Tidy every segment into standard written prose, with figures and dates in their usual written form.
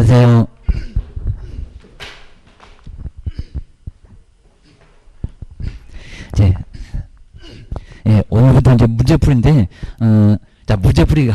안녕하세요. 이제, 오늘부터 이제 문제풀이인데, 자, 문제풀이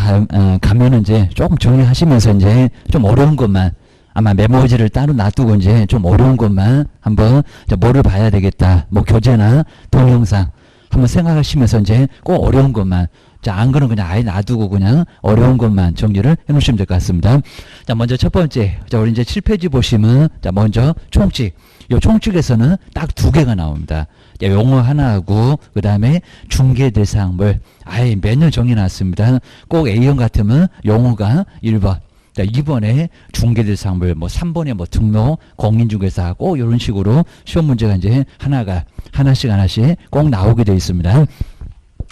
가면은 이제 조금 정리하시면서 이제 좀 어려운 것만, 아마 메모지를 따로 놔두고 이제 좀 어려운 것만 한번, 뭐를 봐야 되겠다. 뭐 교재나 동영상 한번 생각하시면서 이제 꼭 어려운 것만, 자, 안 그러면 그냥 아예 놔두고 그냥 어려운 것만 정리를 해 놓으시면 될 것 같습니다. 자, 먼저 첫 번째. 자, 우리 이제 7페이지 보시면, 자, 먼저 총칙. 요 총칙에서는 딱 두 개가 나옵니다. 자, 용어 하나하고, 그 다음에 중개 대상물. 아예 매년 정해놨습니다. 꼭 A형 같으면 용어가 1번. 자, 2번에 중개 대상물, 뭐 3번에 뭐 등록, 공인중개사, 꼭 이런 식으로 시험 문제가 이제 하나씩 꼭 나오게 되어 있습니다.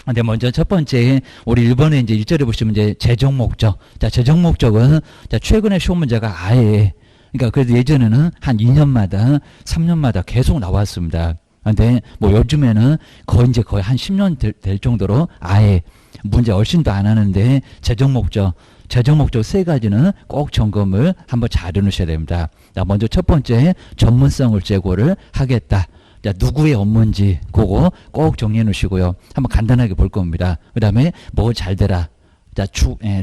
근데 먼저 첫 번째, 우리 1번에 이제 1절에 보시면 이제 재정 목적. 자, 재정 목적은, 자, 최근에 시험 문제가 아예, 그러니까 그래도 예전에는 한 2년마다, 3년마다 계속 나왔습니다. 근데 뭐 요즘에는 거의 한 10년 될 정도로 아예 문제 얼씬도 안 하는데 재정 목적 세 가지는 꼭 점검을 한번 잘 해놓으셔야 됩니다. 자, 먼저 첫 번째, 전문성을 제고를 하겠다. 자, 누구의 업무인지 그거 꼭 정리해 놓으시고요. 한번 간단하게 볼 겁니다. 그 다음에 뭐 잘 되라. 자,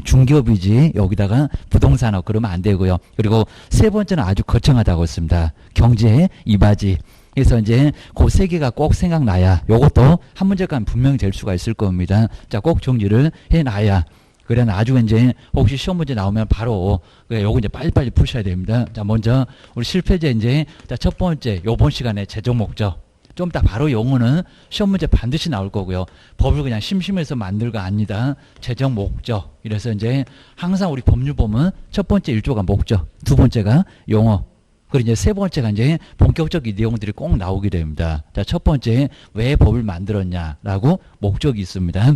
중기업이지 여기다가 부동산업 그러면 안 되고요. 그리고 세 번째는 아주 거창하다고 했습니다. 경제 이바지. 그래서 이제 그 세 개가 꼭 생각나야 요것도 한 문제간 분명히 될 수가 있을 겁니다. 자, 꼭 정리를 해놔야. 그래 나중에 이제 혹시 시험 문제 나오면 바로 요거 이제 빨리빨리 푸셔야 됩니다. 자, 먼저 우리 실패제 이제 자, 첫 번째 요번 시간에 재정 목적. 좀 이따 바로 용어는 시험 문제 반드시 나올 거고요. 법을 그냥 심심해서 만들거 아니다. 재정 목적. 이래서 이제 항상 우리 법률 보면 첫 번째 1조가 목적, 두 번째가 용어. 그리고 이제 세 번째가 이제 본격적인 내용들이 꼭 나오게 됩니다. 자, 첫 번째 왜 법을 만들었냐라고 목적이 있습니다.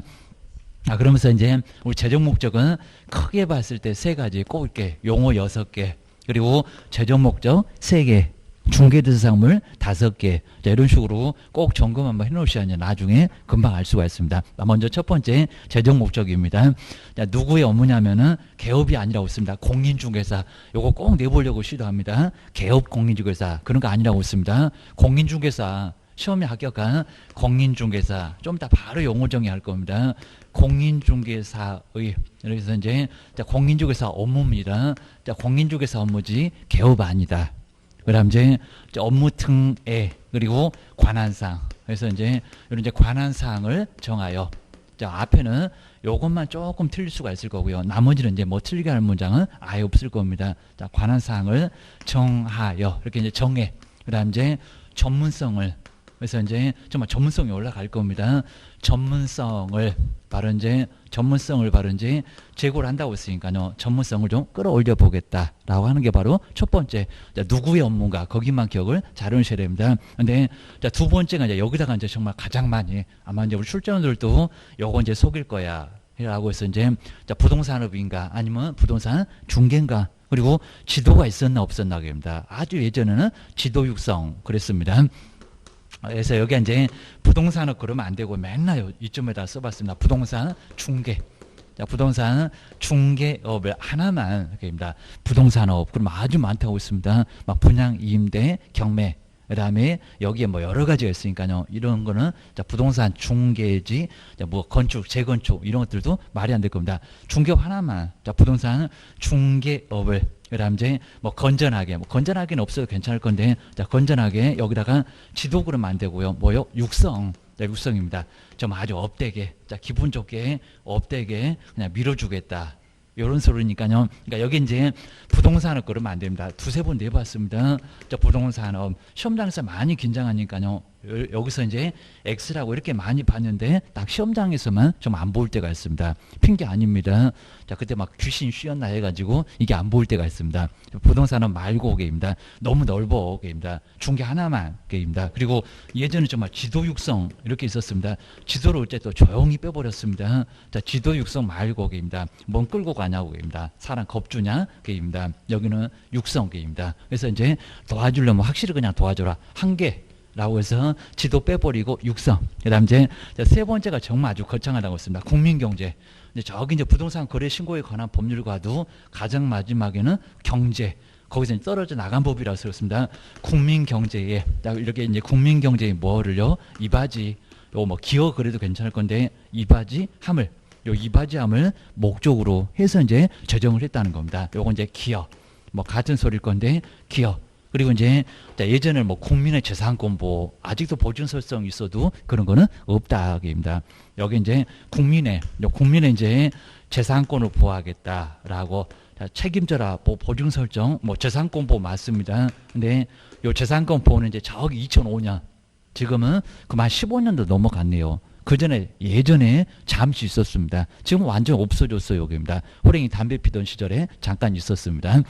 그러면서 이제 우리 재정 목적은 크게 봤을 때 세 가지 꼭 이렇게 용어 6개, 그리고 재정 목적 3개, 중개 대상물 5개. 자, 이런 식으로 꼭 점검 한번 해 놓으셔야 나중에 금방 알 수가 있습니다. 먼저 첫 번째 재정 목적입니다. 자, 누구의 업무냐면은 개업이 아니라고 했습니다. 공인중개사. 요거 꼭 내보려고 시도합니다. 개업 공인중개사. 그런 거 아니라고 했습니다. 공인중개사. 시험에 합격한 공인중개사. 좀 이따 바로 용어 정의할 겁니다. 공인중개사의. 그래서 이제 자, 공인중개사 업무입니다. 자, 공인중개사 업무지 개업 아니다. 그다음 이제 업무 등에 그리고 관한사항. 그래서 이제 이런 이제 관한사항을 정하여. 자, 앞에는 요것만 조금 틀릴 수가 있을 거고요. 나머지는 이제 뭐 틀리게 할 문장은 아예 없을 겁니다. 자, 관한사항을 정하여. 이렇게 이제 정해. 그다음 이제 전문성을. 그래서 이제 정말 전문성이 올라갈 겁니다. 전문성을 바로 이제 제고를 한다고 했으니까요. 전문성을 좀 끌어올려 보겠다라고 하는 게 바로 첫 번째. 자, 누구의 업무인가 거기만 기억을 잘 해주셔야 됩니다. 근데 자, 두 번째가 이제 여기다가 이제 정말 가장 많이 아마 이제 우리 출전들도 요거 이제 속일 거야. 라고 해서 이제 자, 부동산업인가 아니면 부동산 중개인가 그리고 지도가 있었나 없었나 입니다. 아주 예전에는 지도 육성 그랬습니다. 그래서 여기 이제 부동산업 그러면 안 되고 맨날 이쯤에다 써봤습니다. 부동산 중개. 자, 부동산 중개업을 하나만 입니다. 부동산업 그러면 아주 많다고 있습니다. 막 분양, 임대, 경매. 그 다음에 여기에 뭐 여러 가지가 있으니까요. 이런 거는 자, 부동산 중개지, 자, 뭐 건축, 재건축 이런 것들도 말이 안 될 겁니다. 중개업 하나만. 자, 부동산 중개업을. 그 다음 이제 뭐 건전하게, 뭐 건전하게는 없어도 괜찮을 건데, 자, 건전하게 여기다가 지도 그러면 안 되고요. 뭐요? 육성. 자, 육성입니다. 좀 아주 업되게, 자, 기분 좋게 업되게 그냥 밀어주겠다. 요런 소리니까요. 그러니까 여기 이제 부동산업 그러면 안 됩니다. 두세 번 내봤습니다. 자, 부동산업. 시험장에서 많이 긴장하니까요. 여기서 이제 X라고 이렇게 많이 봤는데 딱 시험장에서만 좀 안 보일 때가 있습니다. 핑계 아닙니다. 자, 그때 막 귀신 쉬었나 해가지고 이게 안 보일 때가 있습니다. 부동산업 말고 게입니다. 너무 넓어 게입니다. 중개 하나만 게입니다. 그리고 예전에 정말 지도 육성 이렇게 있었습니다. 지도를 어쨌든 조용히 빼버렸습니다. 자, 지도 육성 말고 게입니다. 뭔 끌고 가냐고 게입니다. 사람 겁주냐 게입니다. 여기는 육성 게입니다. 그래서 이제 도와주려면 확실히 그냥 도와줘라. 한 개. 라고 해서 지도 빼버리고 육성. 그 다음 이제 세 번째가 정말 아주 거창하다고 했습니다. 국민경제. 이제 저기 이제 부동산 거래 신고에 관한 법률과도 가장 마지막에는 경제. 거기서 이제 떨어져 나간 법이라고 썼습니다. 국민경제에. 이렇게 이제 국민경제에 뭐를요? 이바지. 요 뭐 기어 그래도 괜찮을 건데 이바지 함을. 요 이바지 함을 목적으로 해서 이제 제정을 했다는 겁니다. 요건 이제 기어. 뭐 같은 소리일 건데 기어. 그리고 이제 예전에 뭐 국민의 재산권보 아직도 보증설정 있어도 그런 거는 없다입니다. 여기 이제 국민의 이제 재산권을 보호하겠다라고 책임져라 보증설정 뭐 재산권보 맞습니다. 근데 요 재산권보는 이제 저기 2005년 지금은 그만 15년도 넘어갔네요. 그 전에 예전에 잠시 있었습니다. 지금 완전 없어졌어요. 여기입니다. 호랭이 담배 피던 시절에 잠깐 있었습니다.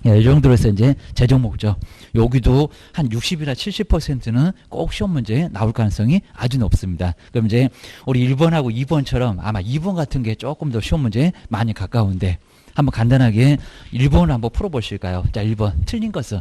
이 정도로 해서 이제 재정 목적. 여기도 한 60이나 70%는 꼭 시험 문제에 나올 가능성이 아주 높습니다. 그럼 이제 우리 1번하고 2번처럼 아마 2번 같은 게 조금 더 시험 문제에 많이 가까운데 한번 간단하게 1번을 한번 풀어보실까요? 자, 1번. 틀린 것은.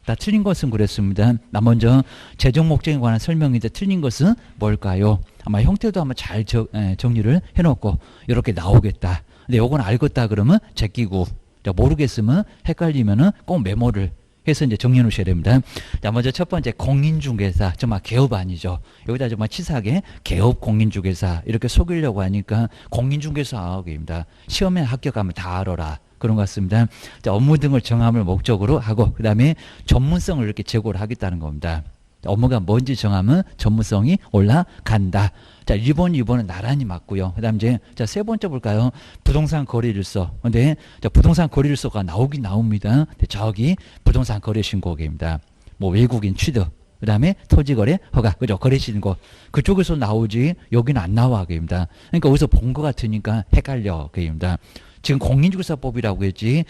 다 틀린 것은 그랬습니다. 나 먼저 재정 목적에 관한 설명인데 틀린 것은 뭘까요? 아마 형태도 한번 잘 정리를 해놓고 이렇게 나오겠다. 근데 요건 알겠다 그러면 제끼고 모르겠으면 헷갈리면은 꼭 메모를 해서 이제 정리해 놓으셔야 됩니다. 자, 먼저 첫 번째 공인중개사. 정말 개업 아니죠. 여기다 정말 치사하게 개업 공인중개사 이렇게 속이려고 하니까 공인중개사입니다. 시험에 합격하면 다 알아라. 그런 것 같습니다. 자, 업무 등을 정함을 목적으로 하고 그 다음에 전문성을 이렇게 제고를 하겠다는 겁니다. 업무가 뭔지 정하면 전문성이 올라간다. 자, 1번, 2번은 나란히 맞고요. 그 다음 이제, 자, 세 번째 볼까요? 부동산 거래일서. 근데, 자, 부동산 거래일서가 나오긴 나옵니다. 근데 저기 부동산 거래 신고계입니다. 뭐 외국인 취득. 그 다음에 토지거래 허가. 그죠? 거래 신고. 그쪽에서 나오지, 여기는 안 나와. 그입니다. 그러니까 어디서 본 것 같으니까 헷갈려. 그입니다. 지금 공인중개사법이라고 했지,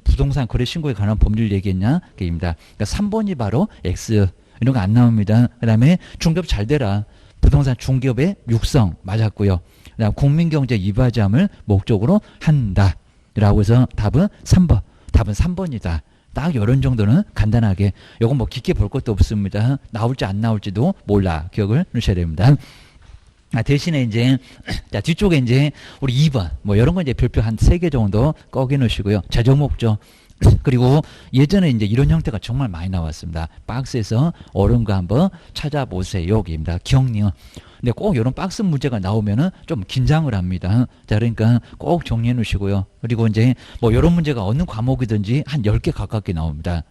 부동산 거래 신고에 관한 법률 얘기했냐? 그입니다. 그러니까 3번이 바로 X. 이런 거 안 나옵니다. 그 다음에 중개업 잘 되라. 부동산 중개업의 육성 맞았고요. 그 다음 국민경제 이바지함을 목적으로 한다. 라고 해서 답은 3번. 답은 3번이다. 딱 이런 정도는 간단하게. 요건 뭐 깊게 볼 것도 없습니다. 나올지 안 나올지도 몰라. 기억을 넣으셔야 됩니다. 대신에 이제 자, 뒤쪽에 이제 우리 2번 뭐 이런 거 이제 별표 한 3개 정도 꺼겨 놓으시고요. 재정 목적. 그리고 예전에 이제 이런 형태가 정말 많이 나왔습니다. 박스에서 어려운 거 한번 찾아보세요. 여기입니다. 기억력. 근데 꼭 이런 박스 문제가 나오면은 좀 긴장을 합니다. 자, 그러니까 꼭 정리해 놓으시고요. 그리고 이제 뭐 이런 문제가 어느 과목이든지 한 10개 가깝게 나옵니다.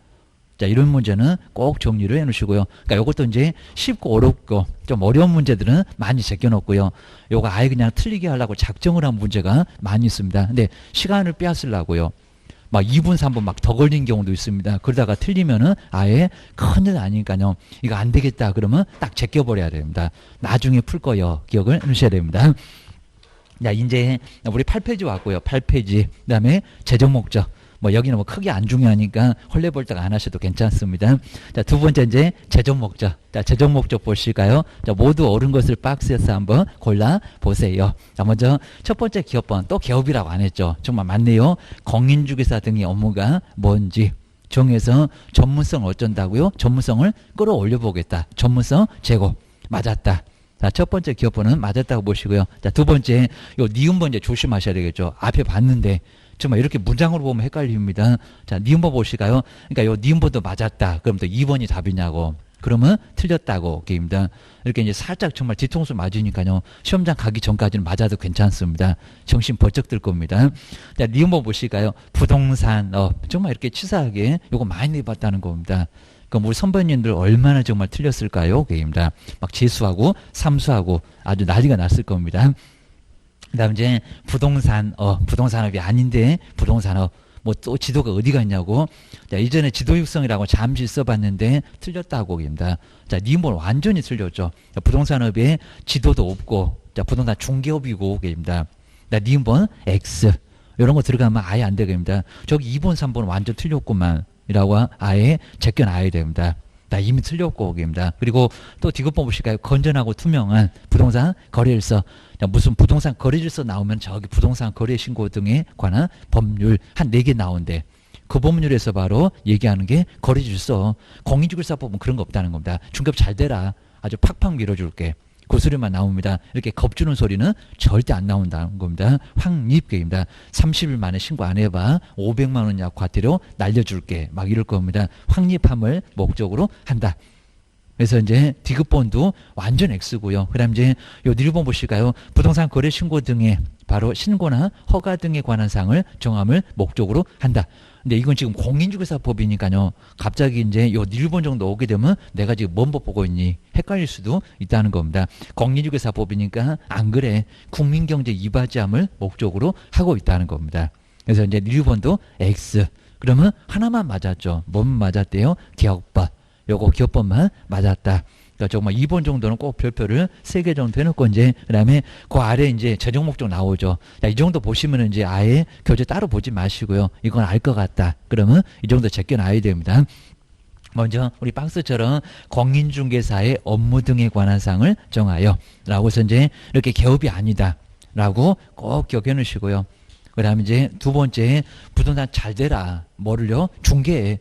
자, 이런 문제는 꼭 정리를 해 놓으시고요. 그러니까 이것도 이제 쉽고 어렵고 좀 어려운 문제들은 많이 제껴놓고요. 요거 아예 그냥 틀리게 하려고 작정을 한 문제가 많이 있습니다. 근데 시간을 빼앗으려고요. 막 2분, 3분 막 더 걸린 경우도 있습니다. 그러다가 틀리면은 아예 큰일 아니니까요. 이거 안 되겠다 그러면 딱 제껴버려야 됩니다. 나중에 풀 거요. 기억을 해주셔야 됩니다. 자, 이제 우리 8페이지 왔고요. 8페이지. 그 다음에 재정 목적. 뭐 여기는 뭐 크게 안 중요하니까 헐레벌떡 안 하셔도 괜찮습니다. 자, 두 번째 이제 재정 목적. 자, 재정 목적 보실까요? 자, 모두 옳은 것을 박스에서 한번 골라 보세요. 자, 먼저 첫 번째 기업번. 또 개업이라고 안 했죠. 정말 맞네요. 공인중개사 등의 업무가 뭔지 정해서 전문성을 어쩐다고요? 전문성을 끌어올려 보겠다. 전문성 제고. 맞았다. 자, 첫 번째 기업번은 맞았다고 보시고요. 자, 두 번째 요 니은번 이제 조심하셔야 되겠죠. 앞에 봤는데 정말 이렇게 문장으로 보면 헷갈립니다. 자, 니은번 보실까요? 그러니까 요 니은번도 맞았다. 그럼 또 2번이 답이냐고. 그러면 틀렸다고. 게임입니다. 이렇게 이제 살짝 정말 뒤통수 맞으니까요. 시험장 가기 전까지는 맞아도 괜찮습니다. 정신 번쩍 들 겁니다. 자, 니은번 보실까요? 부동산업. 정말 이렇게 치사하게 요거 많이 내봤다는 겁니다. 그럼 우리 선배님들 얼마나 정말 틀렸을까요? 게임입니다. 막 재수하고 삼수하고 아주 난리가 났을 겁니다. 그 다음 이제 부동산업이 아닌데 부동산업. 뭐 또 지도가 어디가 있냐고. 자, 이전에 지도 육성이라고 잠시 써봤는데 틀렸다고 입니다. 자, 니은번 완전히 틀렸죠. 자, 부동산업에 지도도 없고, 자, 부동산 중개업이고, 입니다. 자, 니은번 X. 이런 거 들어가면 아예 안 되겠습니다. 저기 2번, 3번 완전 틀렸구만. 이라고 아예 제껴놔야 됩니다. 나 이미 틀렸고, 입니다. 그리고 또 디귿번 보실까요? 건전하고 투명한 부동산 거래일서. 무슨 부동산 거래일서 나오면 저기 부동산 거래 신고 등에 관한 법률 한 4개 나오는데 그 법률에서 바로 얘기하는 게 거래질서. 공인중개사법은 그런 거 없다는 겁니다. 중개업 잘 되라. 아주 팍팍 밀어줄게. 그 소리만 나옵니다. 이렇게 겁주는 소리는 절대 안 나온다는 겁니다. 확립계입니다. 30일 만에 신고 안 해봐. 500만 원 약 과태료 날려줄게. 막 이럴 겁니다. 확립함을 목적으로 한다. 그래서 이제 디귿번도 완전 X고요. 그 다음 이제 요 일번 보실까요? 부동산 거래 신고 등의 바로 신고나 허가 등에 관한 사항을 정함을 목적으로 한다. 근데 이건 지금 공인중개사법이니까요. 갑자기 이제 요 일본 정도 오게 되면 내가 지금 뭔 법 보고 있니? 헷갈릴 수도 있다는 겁니다. 공인중개사법이니까 안 그래. 국민경제 이바지함을 목적으로 하고 있다는 겁니다. 그래서 이제 일본도 X. 그러면 하나만 맞았죠. 뭔 맞았대요? 기업법. 요거 기업법만 맞았다. 그러니까 정말 2번 정도는 꼭 별표를 3개 정도 해놓고 이제 그다음에 그 아래 이제 재정 목적 나오죠. 자, 이 정도 보시면은 이제 아예 교재 따로 보지 마시고요. 이건 알 것 같다. 그러면 이 정도 제껴놔야 됩니다. 먼저 우리 박스처럼 공인중개사의 업무 등에 관한 사항을 정하여 라고 해서 이제 이렇게 개업이 아니다 라고 꼭 기억해 놓으시고요. 그 다음에 이제 두 번째 부동산 잘 되라. 뭐를요? 중개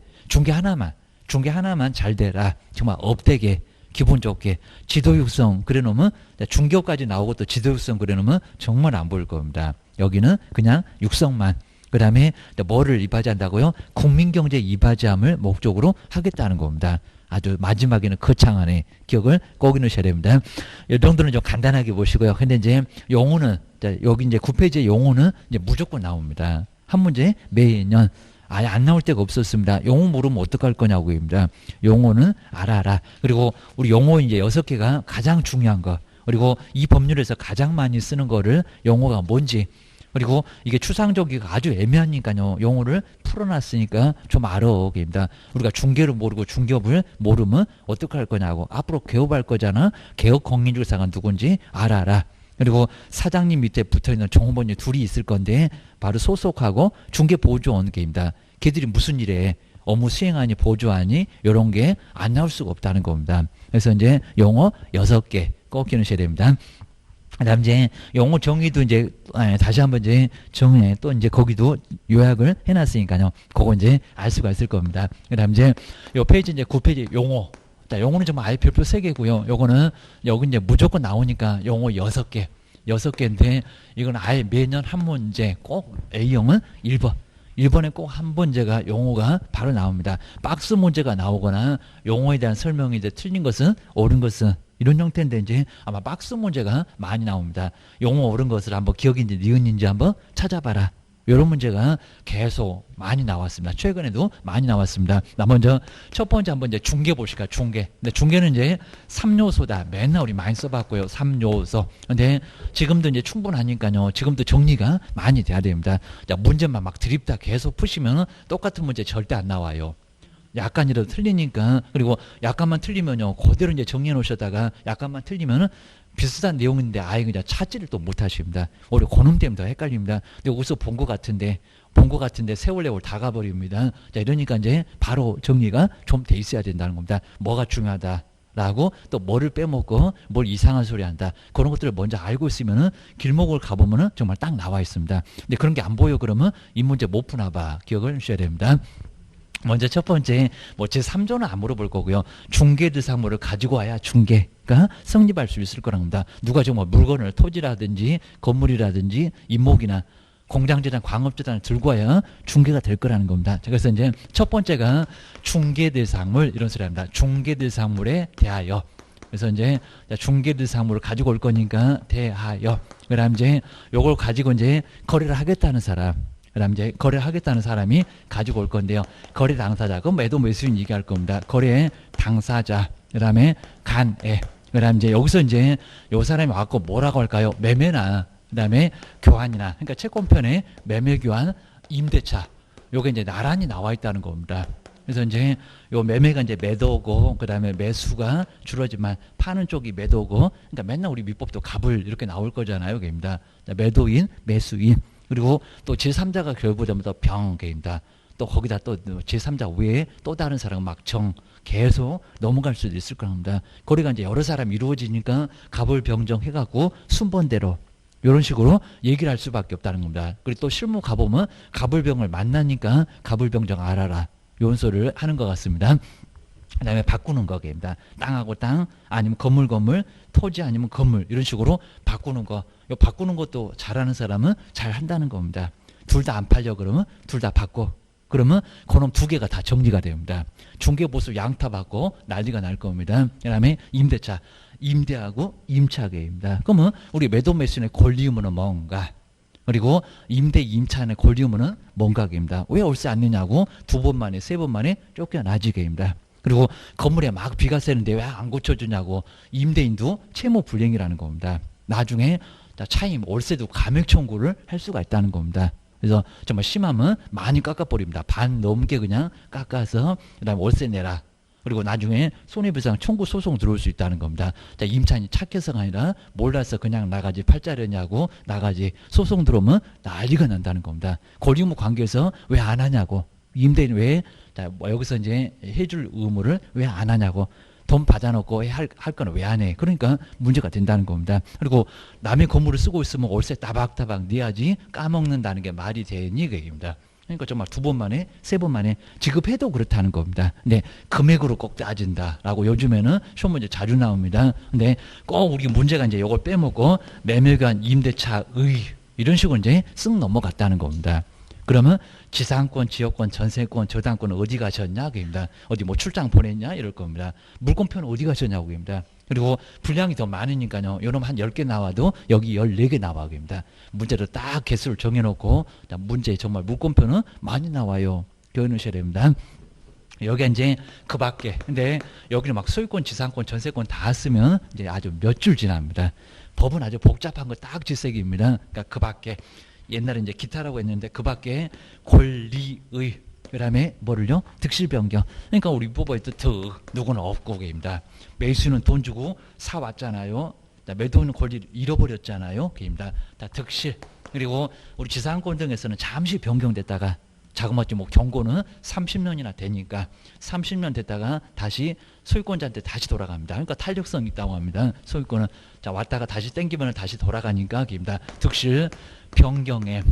하나만 잘 되라. 정말 업되게 기분 좋게 지도 육성 그래 놓으면 중개업까지 나오고 또 지도 육성 그래 놓으면 정말 안 보일 겁니다. 여기는 그냥 육성만. 그 다음에 뭐를 이바지한다고요? 국민경제 이바지함을 목적으로 하겠다는 겁니다. 아주 마지막에는 거창하네. 기억을 꼭 넣으셔야 됩니다. 이 정도는 좀 간단하게 보시고요. 근데 이제 용어는 여기 이제 9페이지의 용어는 이제 무조건 나옵니다. 한 문제 매년 아예 안 나올 데가 없었습니다. 용어 모르면 어떡할 거냐고입니다. 용어는 알아라. 그리고 우리 용어 이제 6개가 가장 중요한 거. 그리고 이 법률에서 가장 많이 쓰는 거를 용어가 뭔지. 그리고 이게 추상적이가 아주 애매하니까요. 용어를 풀어놨으니까 좀 알아오게입니다. 우리가 중개를 모르고 중개업을 모르면 어떡할 거냐고. 앞으로 개업할 거잖아. 개업 공인중개사가 누군지 알아라. 그리고 사장님 밑에 붙어있는 종업원이 둘이 있을 건데 바로 소속하고 중개보조원계입니다. 걔들이 무슨 일에 업무 수행하니 보조하니 이런 게 안 나올 수가 없다는 겁니다. 그래서 이제 용어 6개 꼭 기억하셔야 됩니다. 그다음 이제 용어 정의도 이제 다시 한번 이제 정해 또 이제 거기도 요약을 해놨으니까요. 그거 이제 알 수가 있을 겁니다. 그다음 이제 요 페이지 이제 9페이지 용어. 자, 용어는 정말 아예 별표 3개고요. 요거는 여기 이제 무조건 나오니까 용어 6개. 6개인데 이건 아예 매년 한 문제 꼭 A형은 1번. 1번에 꼭 한 문제가 용어가 바로 나옵니다. 박스 문제가 나오거나 용어에 대한 설명이 이제 틀린 것은 옳은 것은 이런 형태인데 이제 아마 박스 문제가 많이 나옵니다. 용어 옳은 것을 한번 기억인지 니은인지 한번 찾아봐라. 이런 문제가 계속 많이 나왔습니다. 최근에도 많이 나왔습니다. 먼저 첫 번째 한번 이제 중개 보실까요? 중개. 근데 중개는 이제 3요소다. 맨날 우리 많이 써봤고요. 3요소. 근데 지금도 이제 충분하니까요. 지금도 정리가 많이 돼야 됩니다. 자, 문제만 막 드립다 계속 푸시면 똑같은 문제 절대 안 나와요. 약간이라도 틀리니까. 그리고 약간만 틀리면요. 그대로 이제 정리해 놓으셨다가 약간만 틀리면은 비슷한 내용인데 아예 그냥 찾지를 또 못 하십니다. 오히려 고놈 때문에 더 헷갈립니다. 근데 어디서 본 것 같은데 세월 다 가버립니다. 자, 이러니까 이제 바로 정리가 좀 돼 있어야 된다는 겁니다. 뭐가 중요하다라고 또 뭐를 빼먹고 뭘 이상한 소리 한다. 그런 것들을 먼저 알고 있으면은 길목을 가보면은 정말 딱 나와 있습니다. 근데 그런 게 안 보여 그러면 이 문제 못 푸나 봐. 기억을 하셔야 됩니다. 먼저 첫 번째 뭐 제3조는 안 물어볼 거고요. 중개대상물을 가지고 와야 중개가 성립할 수 있을 거랍니다. 누가 정말 물건을 토지라든지 건물이라든지 임목이나 공장재단, 광업재단을 들고 와야 중개가 될 거라는 겁니다. 그래서 이제 첫 번째가 중개대상물 이런 소리 합니다. 중개대상물에 대하여. 그래서 이제 중개대상물을 가지고 올 거니까 대하여. 그다음 이제 요걸 가지고 이제 거래를 하겠다는 사람. 그다음 이제 거래를 하겠다는 사람이 가지고 올 건데요. 거래 당사자, 그럼 매도 매수인 얘기할 겁니다. 거래 당사자, 그다음에 간애. 그다음 이제 여기서 이제 요 사람이 와갖고 뭐라고 할까요? 매매나 그다음에 교환이나, 그러니까 채권편에 매매 교환, 임대차. 요게 이제 나란히 나와 있다는 겁니다. 그래서 이제 요 매매가 이제 매도고 그다음에 매수가 주로지만 파는 쪽이 매도고, 그러니까 맨날 우리 민법도 갑을 이렇게 나올 거잖아요. 그입니다. 매도인, 매수인. 그리고 또 제3자가 결부되면 또 병계입니다. 또 거기다 또 제3자 외에 또 다른 사람 막 정 계속 넘어갈 수도 있을 겁니다. 거래가 이제 여러 사람 이루어지니까 갑을 병정 해갖고 순번대로 이런 식으로 얘기를 할 수밖에 없다는 겁니다. 그리고 또 실무 가보면 갑을병을 만나니까 갑을병정 알아라. 이런 소리를 하는 것 같습니다. 그 다음에 바꾸는 거입니다. 땅하고 땅, 아니면 건물, 토지 아니면 건물, 이런 식으로 바꾸는 거. 이 바꾸는 것도 잘하는 사람은 잘 한다는 겁니다. 둘 다 안 팔려 그러면 둘 다 바꿔. 그러면 그놈 두 개가 다 정리가 됩니다. 중개보수 양타 받고 난리가 날 겁니다. 그 다음에 임대차, 임대하고 임차계입니다. 그러면 우리 매도 매수의 권리 의무는 뭔가? 그리고 임대 임차의 권리 의무는 뭔가입니다. 왜 월세 안 내냐고 두 번 만에 세 번 만에 쫓겨나지게입니다. 그리고 건물에 막 비가 새는데 왜 안 고쳐주냐고 임대인도 채무 불이행이라는 겁니다. 나중에 차임 월세도 감액 청구를 할 수가 있다는 겁니다. 그래서 정말 심하면 많이 깎아버립니다. 반 넘게 그냥 깎아서 그다음에 월세 내라. 그리고 나중에 손해배상 청구 소송 들어올 수 있다는 겁니다. 자, 임차인이 착해서가 아니라 몰라서 그냥 나가지 팔자려냐고 나가지 소송 들어오면 난리가 난다는 겁니다. 권리의무 관계에서 왜 안 하냐고 임대인 왜 여기서 이제 해줄 의무를 왜 안 하냐고 돈 받아놓고 할 거는 왜 안 해? 그러니까 문제가 된다는 겁니다. 그리고 남의 건물을 쓰고 있으면 월세 따박따박 내야지 까먹는다는 게 말이 되니 그 얘기입니다. 그러니까 정말 두 번 만에 세 번 만에 지급해도 그렇다는 겁니다. 근데 금액으로 꼭 따진다라고 요즘에는 시험 문제 자주 나옵니다. 근데 꼭 우리 문제가 이제 이걸 빼먹고 매매관 임대차의 이런 식으로 이제 쓱 넘어갔다는 겁니다. 그러면 지상권, 지역권, 전세권, 저당권은 어디 가셨냐? 그입니다. 어디 뭐 출장 보냈냐? 이럴 겁니다. 물권표는 어디 가셨냐고 그입니다. 그리고 분량이 더 많으니까요. 요놈 한 10개 나와도 여기 14개 나와 그입니다. 문제를 딱 개수를 정해놓고 문제 정말 물권표는 많이 나와요. 기억해놓으셔야 됩니다. 여기 이제 그 밖에 근데 여기는 막 소유권, 지상권, 전세권 다 쓰면 이제 아주 몇 줄 지납니다. 법은 아주 복잡한 거 딱 질색입니다. 그러니까 그 밖에 옛날에 이제 기타라고 했는데 그 밖에 권리의 그다음에 뭐를요? 득실 변경. 그러니까 우리 법의 뜻 누구는 없고 계입니다. 매수는 돈 주고 사 왔잖아요. 매도는 권리를 잃어버렸잖아요. 계입니다. 다 득실. 그리고 우리 지상권 등에서는 잠시 변경됐다가 자그마치 뭐 경고는 30년이나 되니까 30년 됐다가 다시 소유권자한테 다시 돌아갑니다. 그러니까 탄력성이 있다고 합니다. 소유권은 자 왔다가 다시 땡기면 다시 돌아가니까 기입니다. 득실 변경에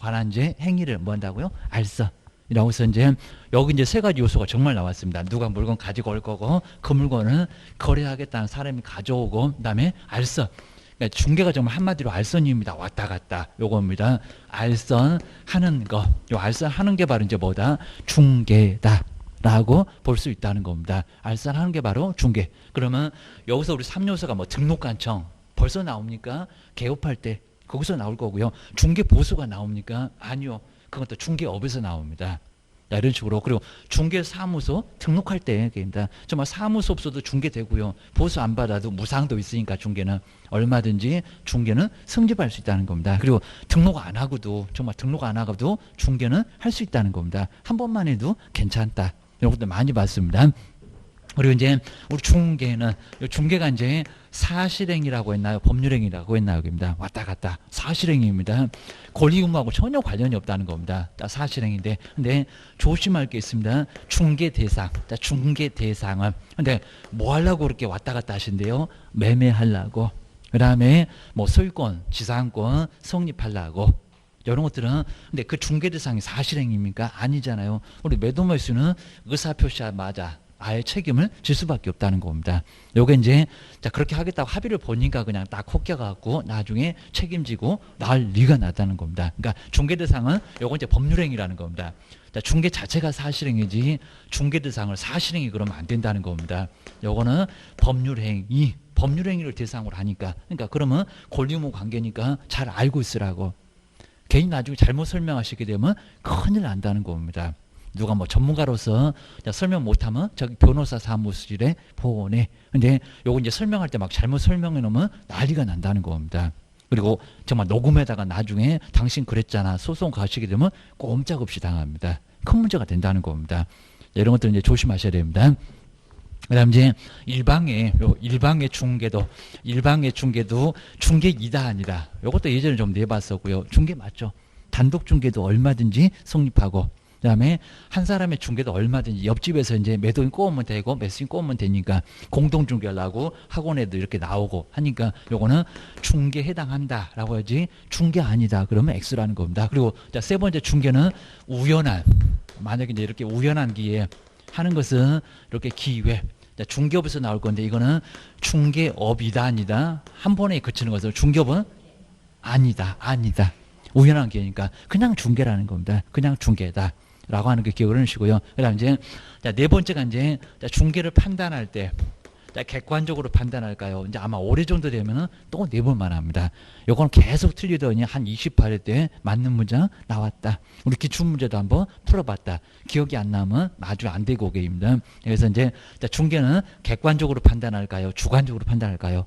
관한 이제 행위를 뭐 한다고요? 알선이라고 해서 이제 여기 이제 세 가지 요소가 정말 나왔습니다. 누가 물건 가지고 올 거고 그 물건은 거래하겠다는 사람이 가져오고 그다음에 알선. 그러니까 중개가 정말 한마디로 알선입니다. 왔다 갔다 요겁니다. 알선하는 거. 요 알선하는 게 바로 이제 뭐다? 중개다. 라고 볼 수 있다는 겁니다. 알선하는 게 바로 중개. 그러면 여기서 우리 3요소가 뭐 등록관청 벌써 나옵니까? 개업할 때 거기서 나올 거고요. 중개보수가 나옵니까? 아니요. 그것도 중개업에서 나옵니다. 이런 식으로. 그리고 중개사무소 등록할 때입니다. 정말 사무소 없어도 중개되고요. 보수 안 받아도 무상도 있으니까 중개는 얼마든지 중개는 승집할 수 있다는 겁니다. 그리고 등록 안 하고도 정말 등록 안 하고도 중개는 할 수 있다는 겁니다. 한 번만 해도 괜찮다. 이런 것들 많이 봤습니다. 그리고 이제 우리 중개는 중개가 이제 사실행위라고 했나요? 법률행위라고 했나요? 입니다. 왔다 갔다 사실행위입니다. 권리 의무하고 전혀 관련이 없다는 겁니다. 사실행위인데 근데 조심할 게 있습니다. 중개 대상, 중개 대상은 근데 뭐 하려고 그렇게 왔다 갔다 하신대요? 매매하려고. 그다음에 뭐 소유권, 지상권 성립하려고. 이런 것들은 근데 그 중개 대상이 사실행위입니까? 아니잖아요. 우리 매도 매수는 의사표시하자마자 아예 책임을 질 수밖에 없다는 겁니다. 요게 이제 자 그렇게 하겠다고 합의를 보니까 그냥 딱 콕겨갖고 나중에 책임지고 난리가 났다는 겁니다. 그러니까 중개 대상은 요거 이제 법률행위라는 겁니다. 자 중개 자체가 사실행위지 중개 대상을 사실행위 그러면 안 된다는 겁니다. 요거는 법률행위를 대상으로 하니까 그러니까 그러면 권리의무 관계니까 잘 알고 있으라고. 괜히 나중에 잘못 설명하시게 되면 큰일 난다는 겁니다. 누가 뭐 전문가로서 설명 못하면 저기 변호사 사무실에 보내. 근데 요거 이제 설명할 때 막 잘못 설명해 놓으면 난리가 난다는 겁니다. 그리고 정말 녹음에다가 나중에 당신 그랬잖아 소송 가시게 되면 꼼짝없이 당합니다. 큰 문제가 된다는 겁니다. 이런 것들 이제 조심하셔야 됩니다. 그다음 이제 일방의 중개도 중개 2단이다. 이것도 예전에 좀 내봤었고요. 중개 맞죠? 단독 중개도 얼마든지 성립하고 그다음에 한 사람의 중개도 얼마든지 옆집에서 이제 매도인 꼬우면 되고 매수인 꼬우면 되니까 공동 중개라고 학원에도 이렇게 나오고 하니까 요거는 중개 해당한다라고 하지 중개 아니다 그러면 X라는 겁니다. 그리고 자, 세 번째 중개는 우연한, 만약에 이제 이렇게 우연한 기회 하는 것은 이렇게 기회. 자, 중개업에서 나올 건데 이거는 중개업이다 아니다 한 번에 그치는 것은 중개업은 아니다 우연한 기회니까 그냥 중개라는 겁니다. 그냥 중개다 라고 하는 그 기억을 하시고요. 그 다음 이제 자, 네 번째가 이제 자, 중개를 판단할 때 자, 객관적으로 판단할까요? 이제 아마 올해 정도 되면은 또 내볼만 합니다. 요건 계속 틀리더니 한 28회 때 맞는 문장 나왔다. 우리 기출문제도 한번 풀어봤다. 기억이 안 나면 아주 안 되고 오게입니다. 그래서 이제 자, 중개는 객관적으로 판단할까요? 주관적으로 판단할까요?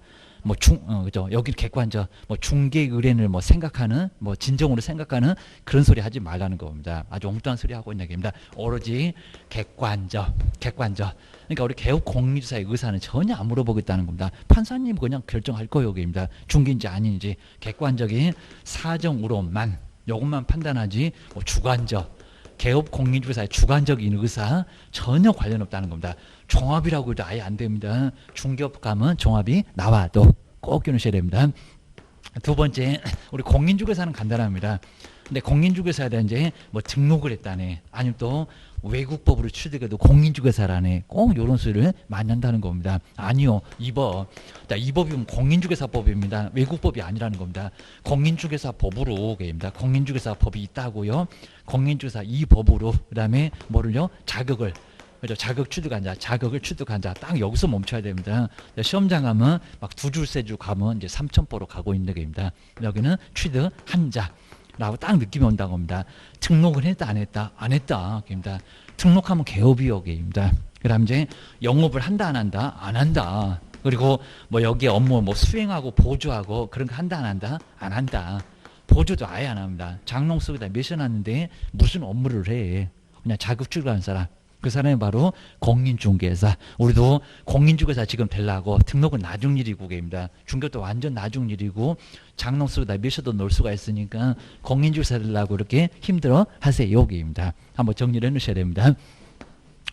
그죠. 여기 객관적, 중개 의뢰인을 생각하는, 진정으로 생각하는 그런 소리 하지 말라는 겁니다. 아주 엉뚱한 소리 하고 있는 얘기입니다. 오로지 객관적. 그러니까 우리 개업 공인주사의 의사는 전혀 안 물어보겠다는 겁니다. 판사님 그냥 결정할 거예요, 여기입니다. 중개인지 아닌지 객관적인 사정으로만, 요것만 판단하지, 주관적. 개업 공인주사의 주관적인 의사 전혀 관련 없다는 겁니다. 종합이라고 해도 아예 안 됩니다. 중개업 가면 종합이 나와도 꼭 기억하셔야 됩니다. 두 번째, 우리 공인중개사는 간단합니다. 근데 공인중개사에 대한 이제 등록을 했다네. 아니면 또 외국법으로 취득해도 공인중개사라네. 꼭 이런 소리를 많이 한다는 겁니다. 아니요, 이 법. 자, 이 법이면 공인중개사법입니다. 외국법이 아니라는 겁니다. 공인중개사법으로 게입니다. 공인중개사법이 있다고요. 공인중개사 이 법으로 그다음에 뭐를요? 자격을. 그죠? 자격을 취득한 자, 딱 여기서 멈춰야 됩니다. 시험장 가면 막 두 줄, 세 줄 가면 이제 3,000%로 가고 있는 겁니다. 여기는 취득한 자. 라고 딱 느낌이 온다고 합니다. 등록을 했다, 안 했다? 안 했다. 입니다. 등록하면 개업이요입니다. 그 다음 이제 영업을 한다, 안 한다? 안 한다. 그리고 여기에 업무 수행하고 보조하고 그런 거 한다, 안 한다? 안 한다. 보조도 아예 안 합니다. 장롱 속에다 메셔놨는데 무슨 업무를 해. 그냥 자격 출가하는 사람. 그 사람이 바로 공인중개사. 우리도 공인중개사 지금 되려고 등록은 나중 일이고 입니다. 중개도 완전 나중 일이고 장롱 속에다 몇셔도 넣을 수가 있으니까 공인중개사 되려고 이렇게 힘들어 하세요. 여기입니다. 한번 정리를 해놓으셔야 됩니다.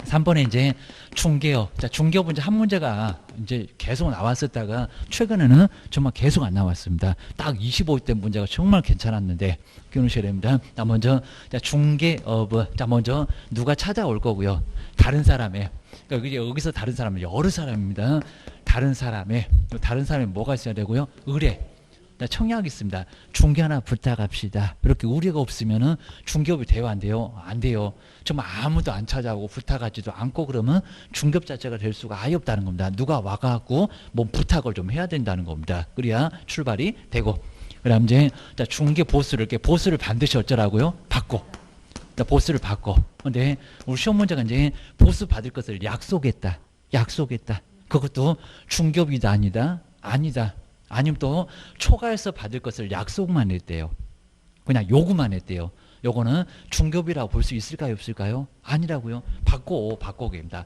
3번에 이제 중개업. 자, 중개업은 이제 한 문제가 이제 계속 나왔었다가 최근에는 정말 계속 안 나왔습니다. 딱 25대 문제가 정말 괜찮았는데 기억하셔야 됩니다. 자, 먼저 자, 중개업은 자, 먼저 누가 찾아올 거고요. 다른 사람의 그러니까 여기서 다른 사람은 여러 사람입니다. 다른 사람의 뭐가 있어야 되고요. 의뢰. 청약이 있습니다. 중개 하나 부탁합시다. 이렇게 우리가 없으면은 중개업이 돼요, 안 돼요? 안 돼요. 정말 아무도 안 찾아오고 부탁하지도 않고 그러면 중개업 자체가 될 수가 아예 없다는 겁니다. 누가 와갖고 부탁을 좀 해야 된다는 겁니다. 그래야 출발이 되고. 그다음 이제 중개 보수를 이렇게 보수를 반드시 어쩌라고요? 받고. 보수를 받고. 근데 우리 시험 문제가 이제 보수 받을 것을 약속했다. 그것도 중개업이다 아니다? 아니다. 아니면 또 초과해서 받을 것을 약속만 했대요. 그냥 요구만 했대요. 요거는 중개업이라고 볼 수 있을까요, 없을까요? 아니라고요. 바꿔입니다.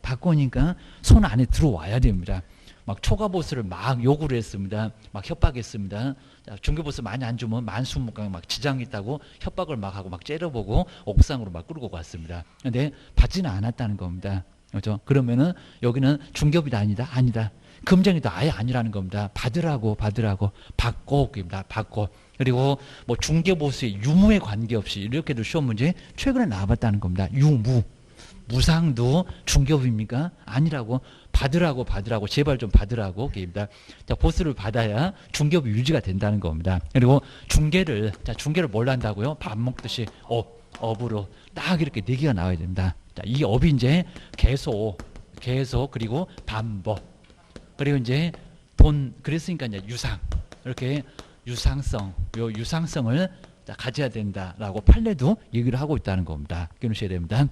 바꿔니까 손 안에 들어와야 됩니다. 막 초과 보수를 막 요구를 했습니다. 막 협박했습니다. 중개 보수 많이 안 주면 만수목강 막 지장이 있다고 협박을 막 하고 막 째려보고 옥상으로 막 끌고 갔습니다. 근데 받지는 않았다는 겁니다. 그렇죠? 그러면은 여기는 중개업이다 아니다. 금전이도 아예 아니라는 겁니다. 받으라고 받고입니다. 받고. 그리고 중개보수의 유무에 관계없이 이렇게도 시험 문제 최근에 나와봤다는 겁니다. 무상도 중개업입니까? 아니라고. 받으라고 제발 좀 받으라고 입니다. 자, 보수를 받아야 중개업이 유지가 된다는 겁니다. 그리고 중개를 뭘 한다고요? 밥 먹듯이 업으로 딱 이렇게 4개가 나와야 됩니다. 자, 이 업이 이제 계속 그리고 반복. 그리고 이제 그랬으니까 이제 이렇게 유상성을 가져야 된다라고 판례도 얘기를 하고 있다는 겁니다. 기억하셔야 됩니다.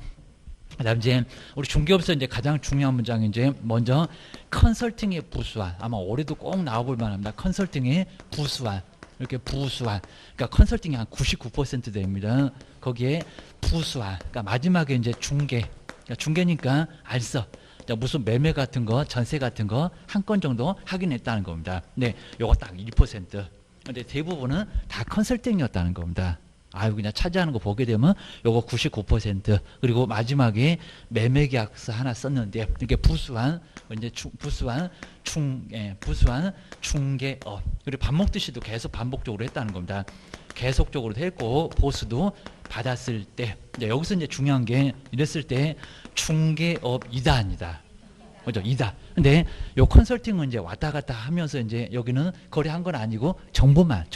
그다음 이제 우리 중개업에서 이제 가장 중요한 문장이 이제 먼저 컨설팅의 부수한, 아마 올해도 꼭 나와볼 만합니다. 컨설팅의 부수한. 그러니까 컨설팅이 한 99% 됩니다. 거기에 부수한. 그러니까 마지막에 이제 중개니까 알서. 무슨 매매 같은 거, 전세 같은 거 한 건 정도 확인했다는 겁니다. 네, 요거 딱 1%. 근데 대부분은 다 컨설팅이었다는 겁니다. 아유 그냥 차지하는 거 보게 되면 요거 99% 그리고 마지막에 매매계약서 하나 썼는데 이렇게 부수한 이제 부수한 중개업 그리고 밥 먹듯이도 계속 반복적으로 했다는 겁니다. 계속적으로 했고 보수도 받았을 때 이제 여기서 이제 중요한 게 이랬을 때 중개업이다 아니다. 그죠? 이다. 근데 요 컨설팅은 이제 왔다 갔다 하면서 이제 여기는 거래한 건 아니고 정보가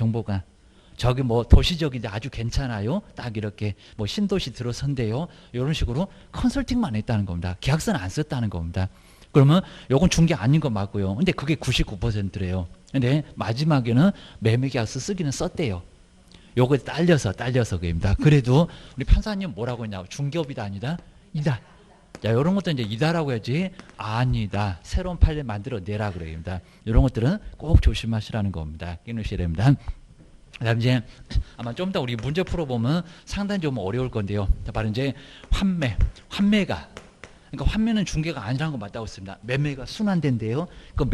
저기 뭐 도시적인데 아주 괜찮아요. 딱 이렇게 뭐 신도시 들어선대요. 이런 식으로 컨설팅만 했다는 겁니다. 계약서는 안 썼다는 겁니다. 그러면 요건 중개 아닌 거 맞고요. 근데 그게 99%래요. 근데 마지막에는 매매계약서 쓰기는 썼대요. 요거에 딸려서 그입니다. 그래도 우리 판사님 뭐라고 했냐? 중개업이다 아니다? 이다. 자, 이런 것도 이제 이다라고 해야지 아니다. 새로운 판례 만들어 내라 그래입니다. 이런 것들은 꼭 조심하시라는 겁니다. 끼누셔야 됩니다. 그다음 이제 아마 좀 더 우리 문제 풀어보면 상당히 좀 어려울 건데요. 자, 바로 이제 환매가 그러니까 환매는 중개가 아니라는 거 맞다고 했습니다. 매매가 순환된대요. 그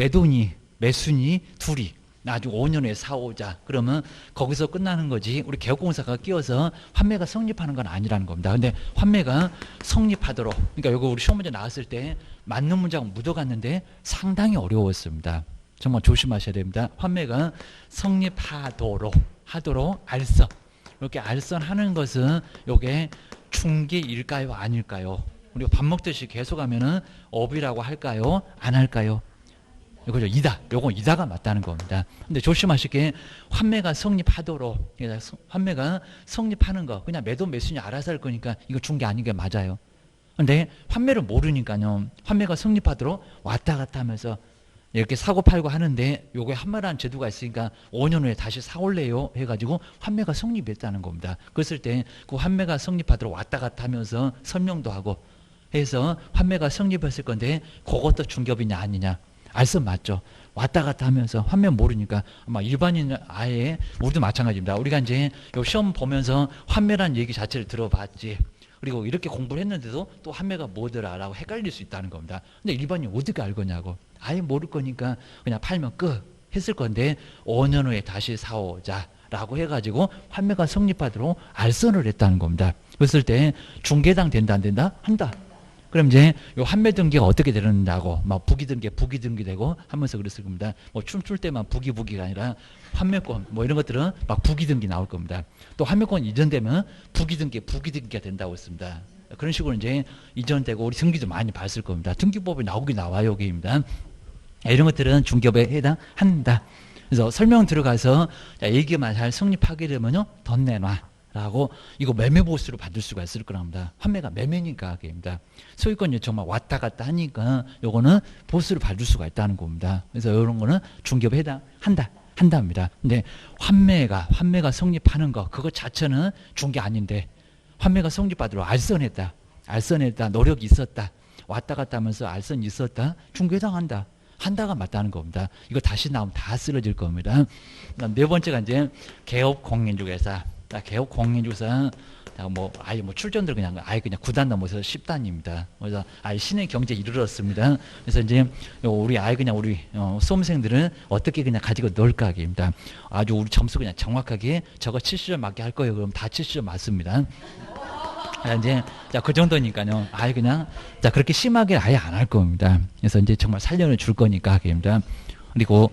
매순이 둘이 나중에 5년 후에 사오자. 그러면 거기서 끝나는 거지. 우리 개업공사가 끼어서 환매가 성립하는 건 아니라는 겁니다. 근데 환매가 성립하도록 그러니까 이거 우리 시험 문제 나왔을 때 맞는 문제가 묻어갔는데 상당히 어려웠습니다. 정말 조심하셔야 됩니다. 환매가 성립하도록 알선 이렇게 알선하는 것은 이게 중개일까요 아닐까요? 우리가 밥 먹듯이 계속하면은 업이라고 할까요 안 할까요? 이거죠. 이다. 요건 이다가 맞다는 겁니다. 근데 조심하실 게 환매가 성립하도록 환매가 성립하는 거 그냥 매도 매수냐 알아서 할 거니까 이거 중개 아닌 게 맞아요. 근데 환매를 모르니까요. 환매가 성립하도록 왔다 갔다 하면서 이렇게 사고 팔고 하는데 요게 환매라는 제도가 있으니까 5년 후에 다시 사올래요 해가지고 환매가 성립했다는 겁니다. 그랬을 때 그 환매가 성립하도록 왔다 갔다 하면서 설명도 하고 해서 환매가 성립했을 건데 그것도 중개업이냐 아니냐 알선 맞죠. 왔다 갔다 하면서 환매 모르니까 아마 일반인 아예 우리도 마찬가지입니다. 우리가 이제 요 시험 보면서 환매라는 얘기 자체를 들어봤지. 그리고 이렇게 공부를 했는데도 또 환매가 뭐더라라고 헷갈릴 수 있다는 겁니다. 근데 일반인이 어떻게 알거냐고. 아예 모를 거니까 그냥 팔면 끝 했을 건데 5년 후에 다시 사오자. 라고 해가지고 환매가 성립하도록 알선을 했다는 겁니다. 그랬을 때 중개당 된다 안 된다? 한다. 그럼 이제 요 환매 등기가 어떻게 되는다고 막 부기 등기되고 하면서 그랬을 겁니다. 뭐 춤출 때만 부기가 아니라 환매권 뭐 이런 것들은 막 부기 등기 나올 겁니다. 또 환매권 이전되면 부기 등기가 된다고 했습니다. 그런 식으로 이제 이전되고 우리 등기도 많이 봤을 겁니다. 등기법이 나오긴 나와요, 여기입니다. 이런 것들은 중개업에 해당한다. 그래서 설명 들어가서 얘기만 잘 성립하게 되면요, 돈 내놔. 라고 이거 매매 보수로 받을 수가 있을 거랍니다. 환매가 매매니까 그입니다. 소유권 요청만 왔다 갔다 하니까 요거는 보수를 받을 수가 있다는 겁니다. 그래서 이런 거는 중개업에 한답니다. 근데 환매가 성립하는 거 그거 자체는 중개 아닌데 환매가 성립하도록 알선했다. 노력이 있었다. 왔다 갔다 하면서 알선이 있었다. 중개당한다. 한다가 맞다는 겁니다. 이거 다시 나오면 다 쓰러질 겁니다. 네 번째가 이제 개업공인중개사. 개업공인중개사 뭐 아예 뭐 출전들 그냥 구단 넘어서 10단입니다. 그래서 아예 신의 경제에 이르렀습니다. 그래서 이제 우리 우리 수험생들은 어떻게 그냥 가지고 놀까 하기입니다. 아주 우리 점수 그냥 정확하게 저거 70점 맞게 할 거예요. 그럼 다 70점 맞습니다. 이제 그 정도니까요. 아예 그냥 그렇게 심하게 아예 안 할 겁니다. 그래서 이제 정말 살려내 줄 거니까 하기입니다. 그리고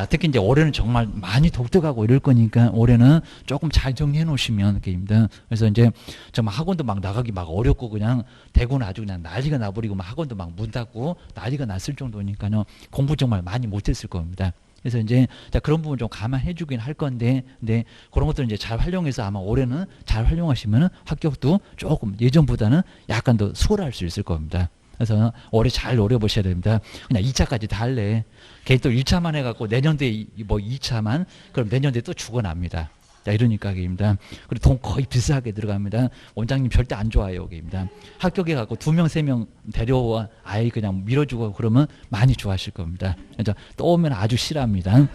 특히 이제 올해는 정말 많이 독특하고 이럴 거니까 올해는 조금 잘 정리해 놓으시면 됩니다. 그래서 이제 정말 학원도 막 나가기 막 어렵고 그냥 대구는 아주 그냥 난리가 나버리고 막 학원도 막 문 닫고 난리가 났을 정도니까요. 공부 정말 많이 못했을 겁니다. 그래서 이제 그런 부분 좀 감안해 주긴 할 건데, 근데 그런 것들은 이제 잘 활용해서 아마 올해는 잘 활용하시면 합격도 조금 예전보다는 약간 더 수월할 수 있을 겁니다. 그래서 올해 잘 노려보셔야 됩니다. 그냥 2차까지 다 할래. 걔 또 1차만 해갖고 내년도에 뭐 2차만, 그럼 내년도에 또 죽어납니다. 자, 이러니까 입니다. 그리고 돈 거의 비싸게 들어갑니다. 원장님 절대 안 좋아해요, 입니다. 합격해갖고 2명, 3명 데려와 아예 그냥 밀어주고 그러면 많이 좋아하실 겁니다. 그래서 또 오면 아주 싫어합니다.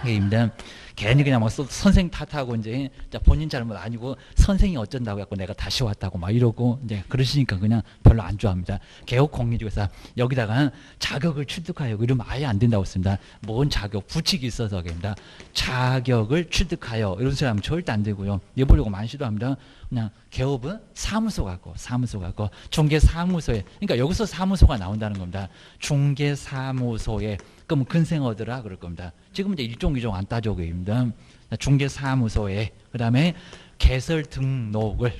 입니다. 괜히 그냥 막 선생 탓하고 이제 자, 본인 잘못 아니고 선생이 어쩐다고 해갖고 내가 다시 왔다고 막 이러고 이제 그러시니까 그냥 별로 안 좋아합니다. 개혁공인중개사 여기다가 자격을 취득하여 이러면 아예 안 된다고 했습니다. 뭔 자격 부칙이 있어서 그럽니다. 자격을 취득하여 이런 소리 하면 절대 안 되고요. 해보려고 많이 시도합니다. 그냥 개업은 사무소 갖고 중개사무소에 그러니까 여기서 사무소가 나온다는 겁니다. 중개사무소에 그럼 근생 얻으라 그럴 겁니다. 지금 이제 일종 이종 안 따져고입니다. 중개사무소에 그다음에 개설 등록을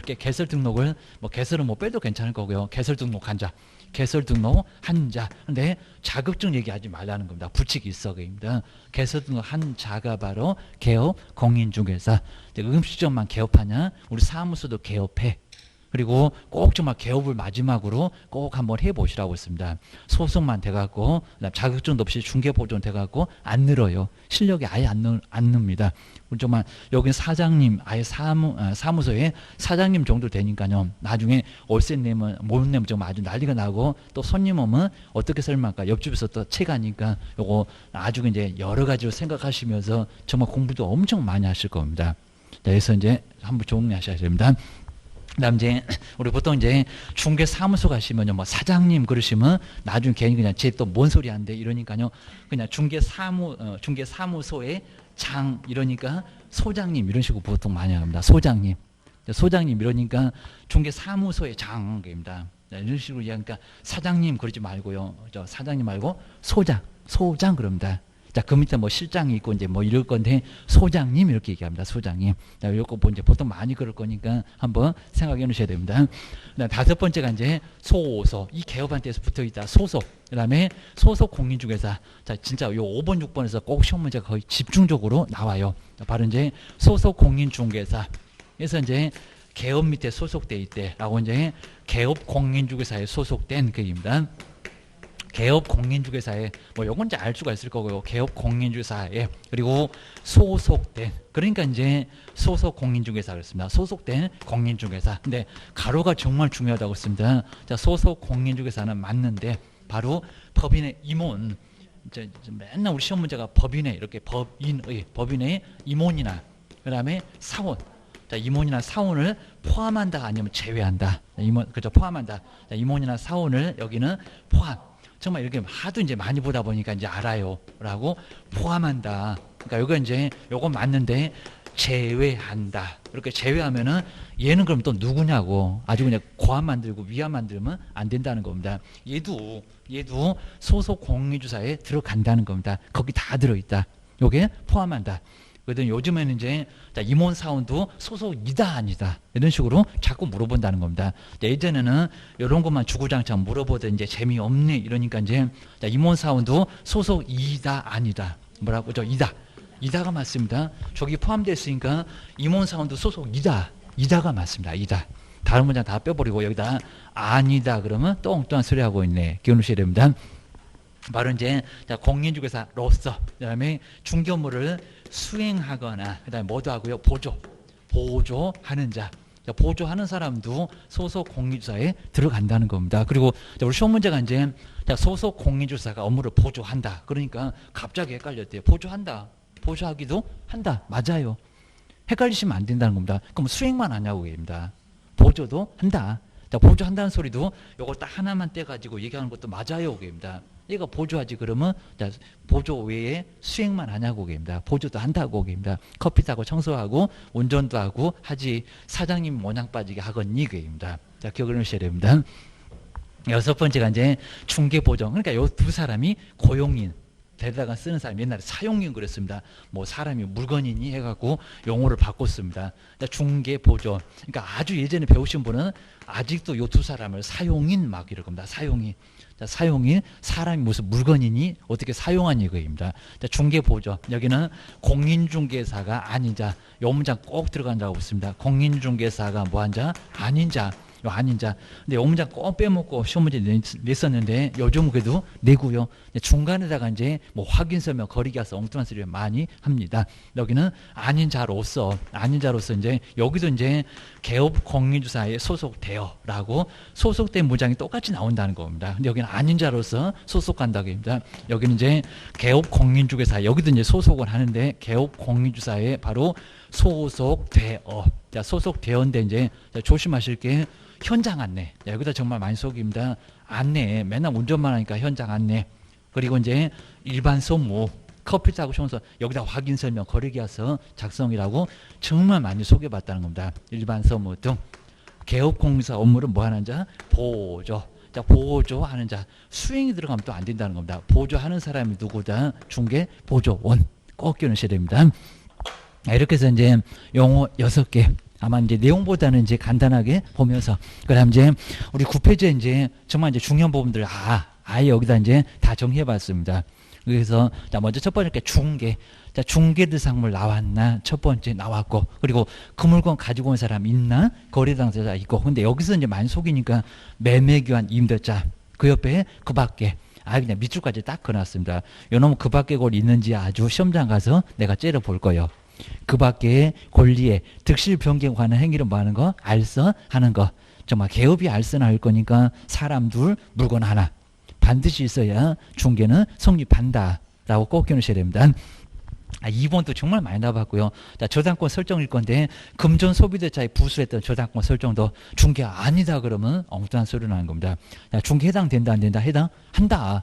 뭐 개설은 뭐 빼도 괜찮을 거고요. 개설 등록한 자. 개설 등록한 자. 근데 자격증 얘기하지 말라는 겁니다. 부칙이 있어 그입니다. 개설 등록한 자가 바로 개업 공인중개사. 음식점만 개업하냐? 우리 사무소도 개업해. 그리고 꼭 정말 개업을 마지막으로 꼭 한번 해보시라고 했습니다. 소속만 돼갖고 자격증도 없이 중개보존 돼갖고 안 늘어요. 실력이 아예 안 늡니다. 정말 여기 사장님 아예 사무소에 사장님 정도 되니까요. 나중에 월세 내면 못 내면 정말 아주 난리가 나고 또 손님 오면 어떻게 설명할까? 옆집에서 또 채가니까 요거 아주 이제 여러 가지로 생각하시면서 정말 공부도 엄청 많이 하실 겁니다. 그래서 이제 한번 정리하셔야 됩니다. 그다음 이제 우리 보통 이제 중개 사무소 가시면요, 뭐 사장님 그러시면 나중에 괜히 그냥 쟤 또 뭔 소리 한대 이러니까요, 그냥 중개 사무소의 장 이러니까 소장님 이런 식으로 보통 많이 합니다. 소장님 이러니까 중개 사무소의 장입니다. 이런 식으로 이야기하니까 사장님 그러지 말고요, 저 사장님 말고 소장 그럽니다. 자, 그 밑에 뭐 실장이 있고 이제 뭐 이럴 건데 소장님 이렇게 얘기합니다. 소장님. 자, 요거 뭐 이제 보통 많이 그럴 거니까 한번 생각해 놓으셔야 됩니다. 그다음 다섯 번째가 이제 소속. 이 개업한테서 붙어 있다. 소속. 그다음에 소속 공인중개사. 자, 진짜 요 5번, 6번에서 꼭 시험 문제가 거의 집중적으로 나와요. 바로 이제 소속 공인중개사. 그래서 이제 개업 밑에 소속돼 있대라고 이제 개업 공인중개사에 소속된 그입니다. 개업 공인중개사에 뭐 요건 이제 알 수가 있을 거고요. 개업 공인중개사에 그리고 소속된 그러니까 이제 소속 공인중개사 그랬습니다. 소속된 공인중개사. 근데 가로가 정말 중요하다고 했습니다. 자, 소속 공인중개사는 맞는데 바로 법인의 임원. 이제 맨날 우리 시험 문제가 법인의 이렇게 법인의 임원이나 그다음에 사원. 자, 임원이나 사원을 포함한다 아니면 제외한다. 그죠? 포함한다. 자, 임원이나 사원을 여기는 포함. 정말 이렇게 하도 이제 많이 보다 보니까 이제 알아요. 라고 포함한다. 그러니까 요거 이제 요건 맞는데 제외한다. 이렇게 제외하면은 얘는 그럼 또 누구냐고 아주 그냥 고함 만들고 위함 만들면 안 된다는 겁니다. 얘도 소속 공인중개사에 들어간다는 겁니다. 거기 다 들어있다. 요게 포함한다. 그래도 요즘에는 이제 임원 사원도 소속이다 아니다 이런 식으로 자꾸 물어본다는 겁니다. 예전에는 이런 것만 주구장창 물어보던 이제 재미없네 이러니까 이제 임원 사원도 소속이다 아니다 뭐라고 저 이다가 맞습니다. 저기 포함됐으니까 임원 사원도 소속이다가 맞습니다. 이다. 다른 문장 다 빼버리고 여기다 아니다 그러면 똥똥한 소리 하고 있네. 기억하셔야 됩니다. 바로 이제 공인중개사로서 그다음에 중개업무를 수행하거나 그다음에 뭐도 하고요, 보조하는 자. 보조하는 사람도 소속 공인중개사에 들어간다는 겁니다. 그리고 우리 시험 문제가 이제 소속 공인중개사가 업무를 보조한다. 그러니까 갑자기 헷갈렸대요. 보조하기도 한다. 맞아요. 헷갈리시면 안 된다는 겁니다. 그럼 수행만 하냐고 얘기합니다. 보조도 한다. 보조한다는 소리도 요거 딱 하나만 떼가지고 얘기하는 것도 맞아요. 그입니다. 얘가 보조하지 그러면 보조 외에 수행만 하냐고 그입니다. 보조도 한다고 그입니다. 커피 타고 청소하고 운전도 하고 하지 사장님 모양 빠지게 하겠니 그입니다. 자, 기억을 하셔야 됩니다. 여섯 번째가 이제 중개보정. 그러니까 요 두 사람이 고용인. 데다가 쓰는 사람 옛날에 사용인 그랬습니다. 뭐 사람이 물건이니 해갖고 용어를 바꿨습니다. 중개보조. 그러니까 아주 예전에 배우신 분은 아직도 요 두 사람을 사용인 막 이럴 겁니다. 사용인 사람이 무슨 물건이니 어떻게 사용하니 그입니다. 중개보조. 여기는 공인중개사가 아닌 자. 요 문장 꼭 들어간다고 했습니다. 공인중개사가 뭐한 자? 아닌 자. 요 아닌자. 근데 요 문장 꼭 빼먹고 시험 문제 냈었는데 요즘 그래도 내고요. 중간에다가 이제 뭐 확인 설명 거리기 와서 엉뚱한 소리를 많이 합니다. 여기는 아닌 자로서 이제 여기도 이제 개업 공인주사에 소속되어라고 소속된 문장이 똑같이 나온다는 겁니다. 근데 여기는 아닌 자로서 소속한다고 합니다. 여기는 이제 개업 공인중개사 여기도 이제 소속을 하는데 개업 공인주사에 바로 소속되어. 자, 소속되어인데 이제 조심하실 게 현장 안내. 자, 여기다 정말 많이 속입니다. 안내. 맨날 운전만 하니까 현장 안내. 그리고 이제 일반 소무. 커피 타고 싶어서 여기다 확인 설명 거리기 와서 작성이라고 정말 많이 소개받다는 겁니다. 일반 소무 등. 개업 공사 업무를 뭐 하는 자? 보조. 자, 보조하는 자. 수행이 들어가면 또 안 된다는 겁니다. 보조하는 사람이 누구다? 중개 보조원. 꼭 끼워넣으셔야 됩니다. 이렇게 해서 이제 용어 6개. 아마 이제 내용보다는 이제 간단하게 보면서. 그 다음 이제 우리 9페이지에 이제 정말 이제 중요한 부분들 아예 여기다 이제 다 정리해 봤습니다. 그래서 자, 먼저 첫 번째 중개. 자, 중개 대상물 나왔나? 첫 번째 나왔고. 그리고 그 물건 가지고 온 사람 있나? 거래 당사자 있고. 근데 여기서 이제 많이 속이니까 매매교환 임대차. 그 옆에 그 밖에. 그냥 밑줄까지 딱 그어놨습니다. 요놈은 그 밖에 뭘 있는지 아주 시험장 가서 내가 째려볼 거예요. 그 밖에 권리에 득실 변경 관한 행위를 뭐 하는 거? 알선하는 거. 정말 개업이 알선할 거니까 사람 둘, 물건 하나. 반드시 있어야 중개는 성립한다. 라고 꼭 기억하셔야 됩니다. 2번도 정말 많이 나왔고요. 자, 저당권 설정일 건데 금전 소비대차에 부수했던 저당권 설정도 중개가 아니다 그러면 엉뚱한 소리 나는 겁니다. 자, 중개 해당된다 안 된다? 해당한다.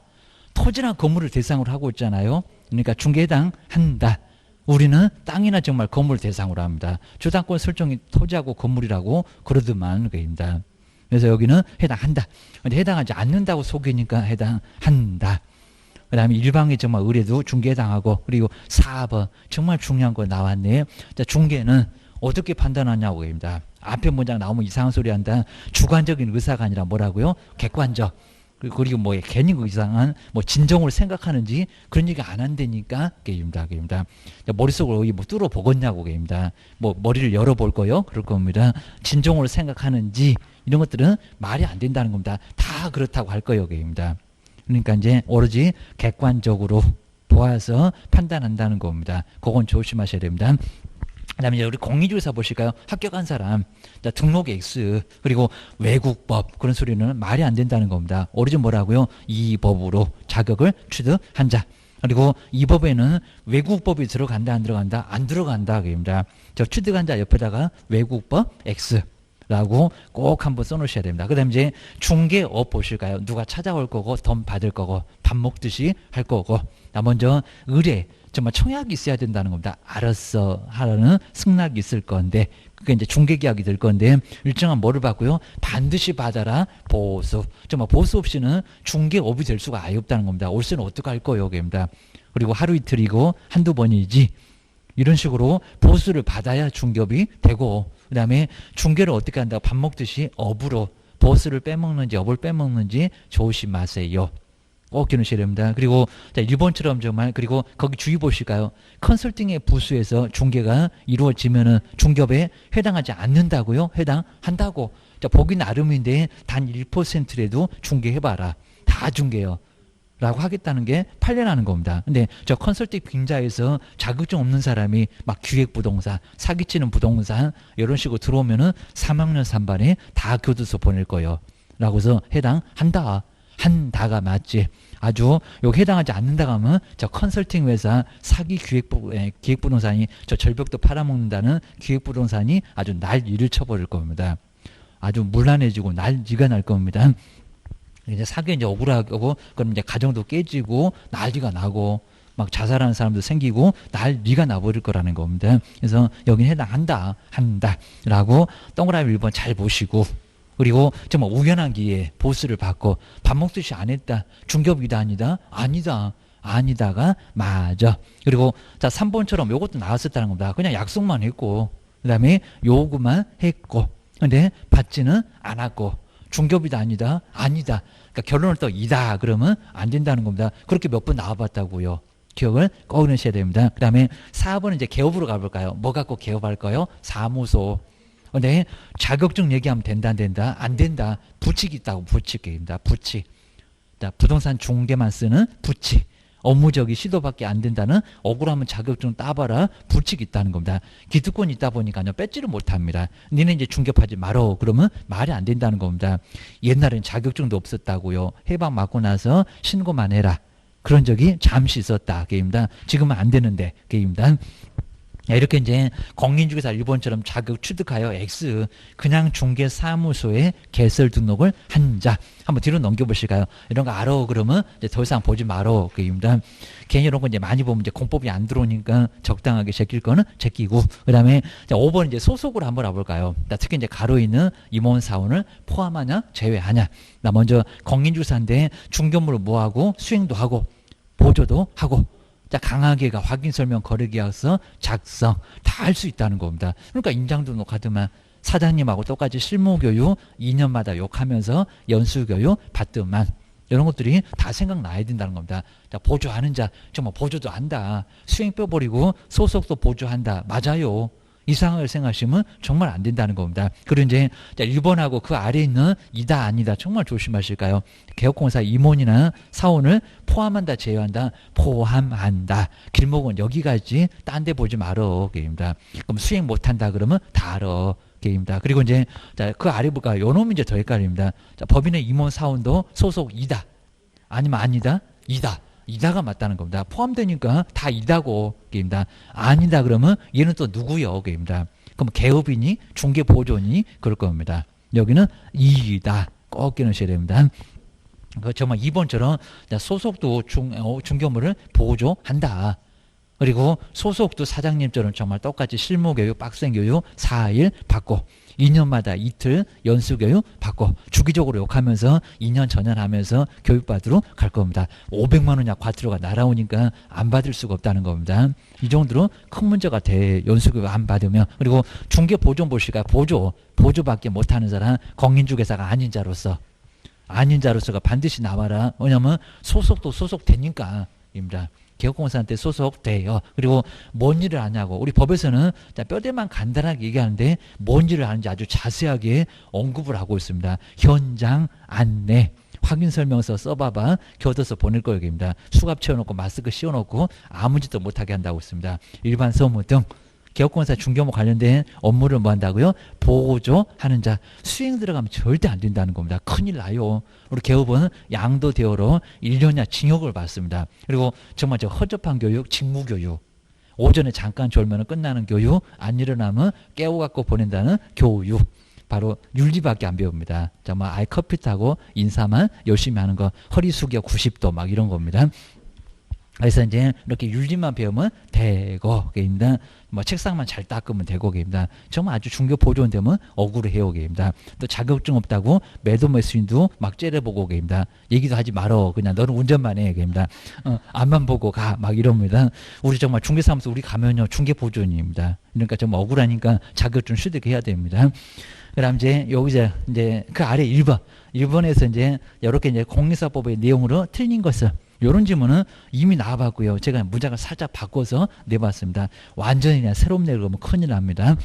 토지나 건물을 대상으로 하고 있잖아요. 그러니까 중개 해당한다. 우리는 땅이나 정말 건물 대상으로 합니다. 저당권 설정이 토지하고 건물이라고 그러더만 그입니다. 그래서 여기는 해당한다. 근데 해당하지 않는다고 속이니까 해당한다. 그 다음에 일방의 정말 의뢰도 중개에 당하고, 그리고 4번 정말 중요한 거 나왔네요. 자, 중개는 어떻게 판단하냐고 합니다. 앞에 문장 나오면 이상한 소리 한다. 주관적인 의사가 아니라 뭐라고요? 객관적. 그리고 뭐 괜히 이상한 뭐 진정으로 생각하는지 그런 얘기 안 한다니까 게임다. 머릿속을 뭐 뚫어 보겠냐고 게임다. 뭐 머리를 열어볼 거요? 그럴 겁니다. 진정으로 생각하는지 이런 것들은 말이 안 된다는 겁니다. 다 그렇다고 할 거예요 게임다. 그러니까 이제 오로지 객관적으로 보아서 판단한다는 겁니다. 그건 조심하셔야 됩니다. 그 다음에 우리 공인중개사 보실까요? 합격한 사람, 자, 등록 X, 그리고 외국법, 그런 소리는 말이 안 된다는 겁니다. 오로지 뭐라고요? 이 법으로 자격을 취득한 자. 그리고 이 법에는 외국법이 들어간다, 안 들어간다? 안 들어간다. 그입니다. 저 취득한 자 옆에다가 외국법 X. 라고 꼭 한번 써놓으셔야 됩니다. 그 다음에 이제 중개업 보실까요? 누가 찾아올 거고, 돈 받을 거고, 밥 먹듯이 할 거고. 먼저 의뢰. 정말 청약이 있어야 된다는 겁니다. 알았어 하라는 승낙이 있을 건데 그게 이제 중개계약이 될 건데 일정한 뭐를 받고요? 반드시 받아라 보수. 정말 보수 없이는 중개업이 될 수가 아예 없다는 겁니다. 올해는 어떻게 할 거예요? 입니다. 그리고 하루 이틀이고 한두 번이지 이런 식으로 보수를 받아야 중개업이 되고 그 다음에 중개를 어떻게 한다고 밥 먹듯이 업으로 보수를 빼먹는지 업을 빼먹는지 조심하세요. 꼭 기억하셔야 됩니다. 그리고 자, 1번처럼 정말 그리고 거기 주의 보실까요? 컨설팅의 부수에서 중개가 이루어지면은 중개업에 해당하지 않는다고요? 해당한다고. 자, 보기 나름인데 단 1%라도 중개해봐라. 다 중개요. 라고 하겠다는 게 판례라는 겁니다. 근데 저 컨설팅 빙자에서 자격증 없는 사람이 막 기획부동산, 사기치는 부동산 이런 식으로 들어오면은 3학년 3반에 다 교도소 보낼 거예요. 라고 해서 해당한다. 한다가 맞지. 아주 여기 해당하지 않는다고 하면 저 컨설팅 회사 사기 기획부동산이 저 절벽도 팔아먹는다는 기획부동산이 아주 난리를 쳐버릴 겁니다. 아주 문란해지고 난리가 날 겁니다. 이제 사기 이제 억울하고 그럼 이제 가정도 깨지고 난리가 나고 막 자살하는 사람도 생기고 난리가 나버릴 거라는 겁니다. 그래서 여기는 해당한다. 한다라고 동그라미 1번 잘 보시고 그리고 정말 우연한 기회에 보수를 받고 밥 먹듯이 안 했다. 중개업이다 아니다? 아니다가 맞아. 그리고 자 3번처럼 요것도 나왔었다는 겁니다. 그냥 약속만 했고 그 다음에 요구만 했고 근데 받지는 않았고 중개업이다 아니다? 그러니까 결론을 또 이다 그러면 안 된다는 겁니다. 그렇게 몇 번 나와봤다고요. 기억을 꼭 넣으셔야 됩니다. 그 다음에 4번은 이제 개업으로 가볼까요? 뭐 갖고 개업할까요? 사무소. 근데 자격증 얘기하면 된다 안 된다? 안 된다. 부칙이 있다고. 부칙입니다. 부칙. 자, 부동산 중개만 쓰는 부칙. 업무적이 시도밖에 안 된다는 억울하면 자격증 따봐라. 부칙이 있다는 겁니다. 기득권이 있다 보니까요. 뺏지를 못합니다. 니네 이제 중개하지 말어. 그러면 말이 안 된다는 겁니다. 옛날엔 자격증도 없었다고요. 해방 맞고 나서 신고만 해라. 그런 적이 잠시 있었다. 게임다. 지금은 안 되는데. 게임다. 이렇게 이제 공인중개사 일본처럼 자격 취득하여 X 그냥 중개사무소에 개설 등록을 한 자. 한번 뒤로 넘겨보실까요? 이런 거 알아. 그러면 이제 더 이상 보지 말어. 그입니다. 괜히 이런 거 이제 많이 보면 이제 공법이 안 들어오니까 적당하게 제낄 거는 제끼고. 그 다음에 5번 이제 소속으로 한번 와볼까요? 특히 이제 가로 있는 임원사원을 포함하냐, 제외하냐. 나 먼저 공인중개사인데 중개업무를 뭐하고, 수행도 하고, 보조도 하고. 자, 강하게가 확인설명 거래계약서 작성 다 할 수 있다는 겁니다. 그러니까 임장등록 하더만 사장님하고 똑같이 실무교육 2년마다 욕하면서 연수교육 받더만 이런 것들이 다 생각나야 된다는 겁니다. 자, 보조하는 자 정말 보조도 한다. 수행 빼버리고 소속도 보조한다. 맞아요. 이상을 생각하시면 정말 안 된다는 겁니다. 그리고 이제 1번하고 그 아래에 있는 이다 아니다 정말 조심하실까요? 개업공사 임원이나 사원을 포함한다 제외한다 포함한다. 길목은 여기까지 딴 데 보지 말어. 게임다. 그럼 수행 못한다 그러면 다 알아. 게임다. 그리고 이제 그 아래 볼까요? 요 놈이 이제 더 헷갈립니다. 자, 법인의 임원 사원도 소속 이다 아니면 아니다 이다. 이다가 맞다는 겁니다. 포함되니까 다 이다고 게임다. 아니다 그러면 얘는 또 누구요? 게임다. 그럼 개업이니 중개보조니 그럴 겁니다. 여기는 이다. 꼭 끼놓으셔야 됩니다. 정말 2번처럼 소속도 중개업무를 보조한다. 그리고 소속도 사장님처럼 정말 똑같이 실무교육, 빡센교육 4일 받고 2년마다 이틀 연수교육 받고 주기적으로 욕하면서 2년 전환하면서 교육받으러 갈 겁니다. 500만 원이나 과태료가 날아오니까 안 받을 수가 없다는 겁니다. 이 정도로 큰 문제가 돼. 연수교육 안 받으면. 그리고 중개보조 보시가 보조밖에 못하는 사람 공인중개사가 아닌 자로서가 반드시 나와라. 왜냐하면 소속도 소속되니까 입니다. 개업공사한테 소속돼요. 그리고 뭔 일을 하냐고. 우리 법에서는 뼈대만 간단하게 얘기하는데 뭔 일을 하는지 아주 자세하게 언급을 하고 있습니다. 현장 안내. 확인설명서 써봐봐. 겨둬서 보낼 거입니다. 수갑 채워놓고 마스크 씌워놓고 아무 짓도 못하게 한다고 있습니다. 일반 서무 등 개업공사 중개업무 관련된 업무를 뭐 한다고요? 보조하는 자. 수행 들어가면 절대 안 된다는 겁니다. 큰일 나요. 우리 개업은 양도대여로 1년이나 징역을 받습니다. 그리고 정말 허접한 교육, 직무교육. 오전에 잠깐 졸면 끝나는 교육, 안 일어나면 깨워갖고 보낸다는 교육. 바로 윤리밖에 안 배웁니다. 정말 아예 커피 타고 인사만 열심히 하는 거. 허리 숙여 90도 막 이런 겁니다. 그래서 이제 이렇게 윤리만 배우면 되고, 게임다. 뭐 책상만 잘 닦으면 되고, 게임다. 정말 아주 중개 보조원 되면 억울해요, 게임다. 또 자격증 없다고 매도 매수인도 막 째려보고, 게임다. 얘기도 하지 말어. 그냥 너는 운전만 해, 게임다. 앞만 보고 가, 막 이럽니다. 우리 정말 중개사무소 우리 가면요, 중개 보조원입니다. 그러니까 정말 억울하니까 자격증 취득해야 됩니다. 그다음 여기서 이제 그 아래 1번에서 이제 이렇게 이제 공인사법의 내용으로 틀린 것을 이런 질문은 이미 나와봤고요. 제가 문장을 살짝 바꿔서 내봤습니다. 완전히 그냥 새로운 내용을 큰일 납니다.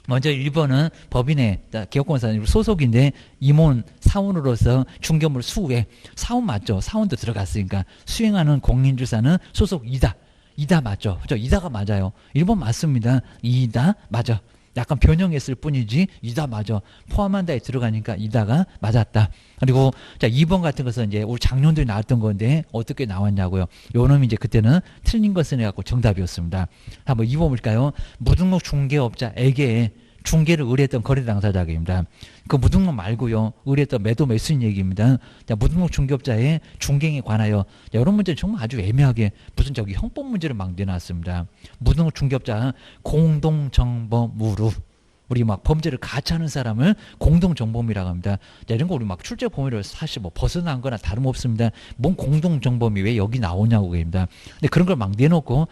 먼저 1번은 법인의 개업공사 소속인데 임원 사원으로서 중개업무를 수후해. 사원 맞죠? 사원도 들어갔으니까 수행하는 공인중개사는 소속 이다 맞죠? 그죠? 이다가 맞아요. 1번 맞습니다. 이다 맞아. 약간 변형했을 뿐이지 이다 맞아. 포함한다에 들어가니까 이다가 맞았다. 그리고 자 2번 같은 것은 이제 우리 작년도에 나왔던 건데 어떻게 나왔냐고요. 요 놈이 이제 그때는 틀린 것을 해갖고 정답이었습니다. 한번 2번 볼까요? 무등록 중개업자에게 중개를 의뢰했던 거래 당사자입니다. 그 무등록 말고요. 의뢰했던 매도 매수인 얘기입니다. 자, 무등록 중개업자의 중개에 관하여 이런 문제는 정말 아주 애매하게 무슨 형법 문제를 막 내놨습니다. 무등록 중개업자 공동정범무로 우리 막 범죄를 같이 하는 사람을 공동정범이라고 합니다. 자, 이런 거 우리 막 출제 범위를 사실 뭐 벗어난 거나 다름없습니다. 뭔 공동정범이 왜 여기 나오냐고 그럽니다. 근데 그런 걸 막 내놓고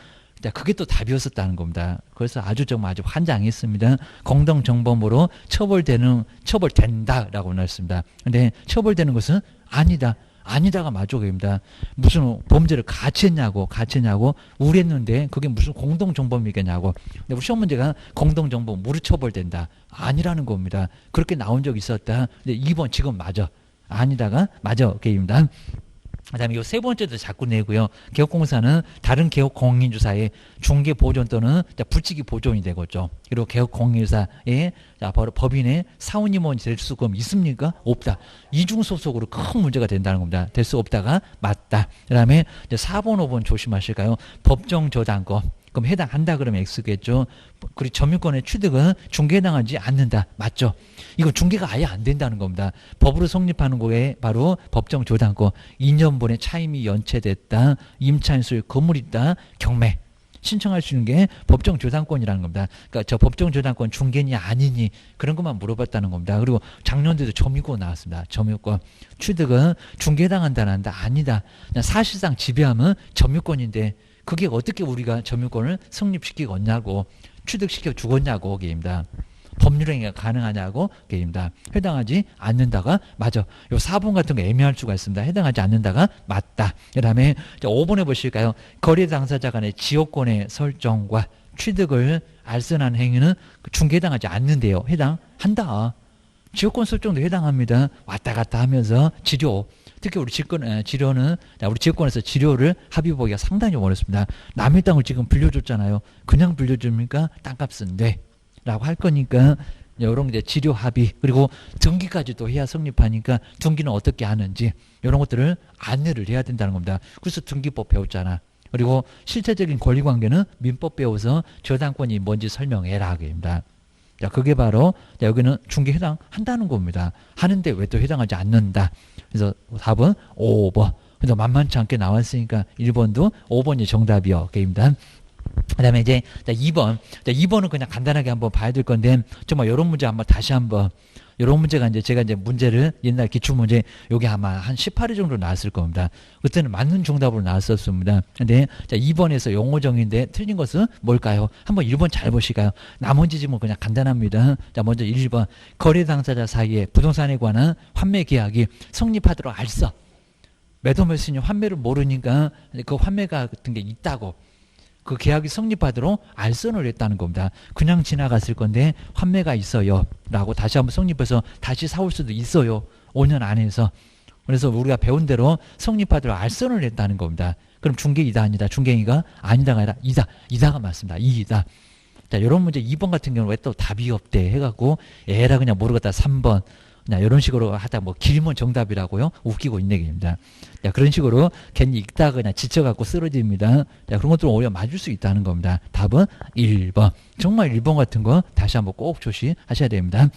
그게 또 답이었었다는 겁니다. 그래서 아주 환장했습니다. 공동정범으로 처벌된다라고 나왔습니다. 근데 처벌되는 것은 아니다. 아니다가 맞죠입니다. 무슨 범죄를 같이 했냐고 우려했는데 그게 무슨 공동정범이겠냐고. 근데 우리 시험 문제가 공동정범 무리처벌된다. 아니라는 겁니다. 그렇게 나온 적이 있었다. 근데 2번 지금 맞아. 아니다가 맞아. 게임입니다. 그다음에 이 세 번째도 자꾸 내고요. 개업공사는 다른 개업공인주사의 중개 보존 또는 불치기 보존이 되겠죠. 그리고 개업공인주사의 바로 법인의 사원임원이 될 수가 있습니까? 없다. 이중소속으로 큰 문제가 된다는 겁니다. 될 수 없다가 맞다. 그다음에 이제 4번, 5번 조심하실까요? 법정저당권. 그럼 해당한다 그러면 X겠죠. 그리고 점유권의 취득은 중개에 해당하지 않는다. 맞죠? 이거 중개가 아예 안 된다는 겁니다. 법으로 성립하는 거에 바로 법정조당권. 2년분의 차임이 연체됐다. 임차인수의 건물이 있다. 경매. 신청할 수 있는 게 법정조당권이라는 겁니다. 그러니까 저 법정조당권 중개니 아니니 그런 것만 물어봤다는 겁니다. 그리고 작년에도 점유권 나왔습니다. 점유권. 취득은 중개에 해당한다 안 한다? 아니다. 그냥 사실상 지배하면 점유권인데 그게 어떻게 우리가 점유권을 성립시키겠냐고 취득시켜 주겠냐고 게임이다. 법률행위가 가능하냐고 게임이다. 해당하지 않는다가 맞아. 요 4번 같은 거 애매할 수가 있습니다. 해당하지 않는다가 맞다. 그 다음에 5번에 보실까요? 거래 당사자 간의 지역권의 설정과 취득을 알선한 행위는 중개에 해당하지 않는데요. 해당한다. 지역권 설정도 해당합니다. 왔다 갔다 하면서 치료. 특히 우리 치료는 우리 지역권에서 치료를 합의 보기가 상당히 어렵습니다. 남의 땅을 지금 빌려줬잖아요. 그냥 빌려줍니까? 땅값은 돼. 라고 할 거니까 이런 이제 치료 합의 그리고 등기까지도 해야 성립하니까 등기는 어떻게 하는지 이런 것들을 안내를 해야 된다는 겁니다. 그래서 등기법 배웠잖아. 그리고 실체적인 권리관계는 민법 배워서 저당권이 뭔지 설명해라. 그입니다. 자, 그게 바로 여기는 중개 해당한다는 겁니다. 하는데 왜 또 해당하지 않는다. 그래서 답은 5번. 그래서 만만치 않게 나왔으니까 1번도 5번이 정답이요. 게임단. 그 다음에 이제 2번. 2번은 그냥 간단하게 한번 봐야 될 건데, 정말 이런 문제 한번 다시 한번. 이런 문제가 이제 제가 이제 문제를 옛날 기출문제 여기 아마 한 18회 정도 나왔을 겁니다. 그때는 맞는 정답으로 나왔었습니다. 근데 자 2번에서 용어정의인데 틀린 것은 뭘까요? 한번 1번 잘 보시까요? 나머지 지금 그냥 간단합니다. 자 먼저 1번 거래 당사자 사이에 부동산에 관한 환매 계약이 성립하도록 알서. 매도 매수인 환매를 모르니까 그 환매가 같은 게 있다고. 그 계약이 성립하도록 알선을 했다는 겁니다. 그냥 지나갔을 건데 환매가 있어요 라고 다시 한번 성립해서 다시 사올 수도 있어요. 5년 안에서. 그래서 우리가 배운 대로 성립하도록 알선을 했다는 겁니다. 그럼 중개이다 아니다. 중개이가 아니다가 아니라 이다가 맞습니다. 이이다. 자, 이런 문제 2번 같은 경우는 왜 또 답이 없대 해갖고 에라 그냥 모르겠다 3번. 그냥 이런 식으로 하다 뭐 길면 정답이라고요? 웃기고 있는 얘기입니다. 자, 그런 식으로 괜히 읽다가 그냥 지쳐갖고 쓰러집니다. 자, 그런 것들은 오히려 맞을 수 있다는 겁니다. 답은 1번. 정말 1번 같은 거 다시 한번 꼭 조심하셔야 됩니다.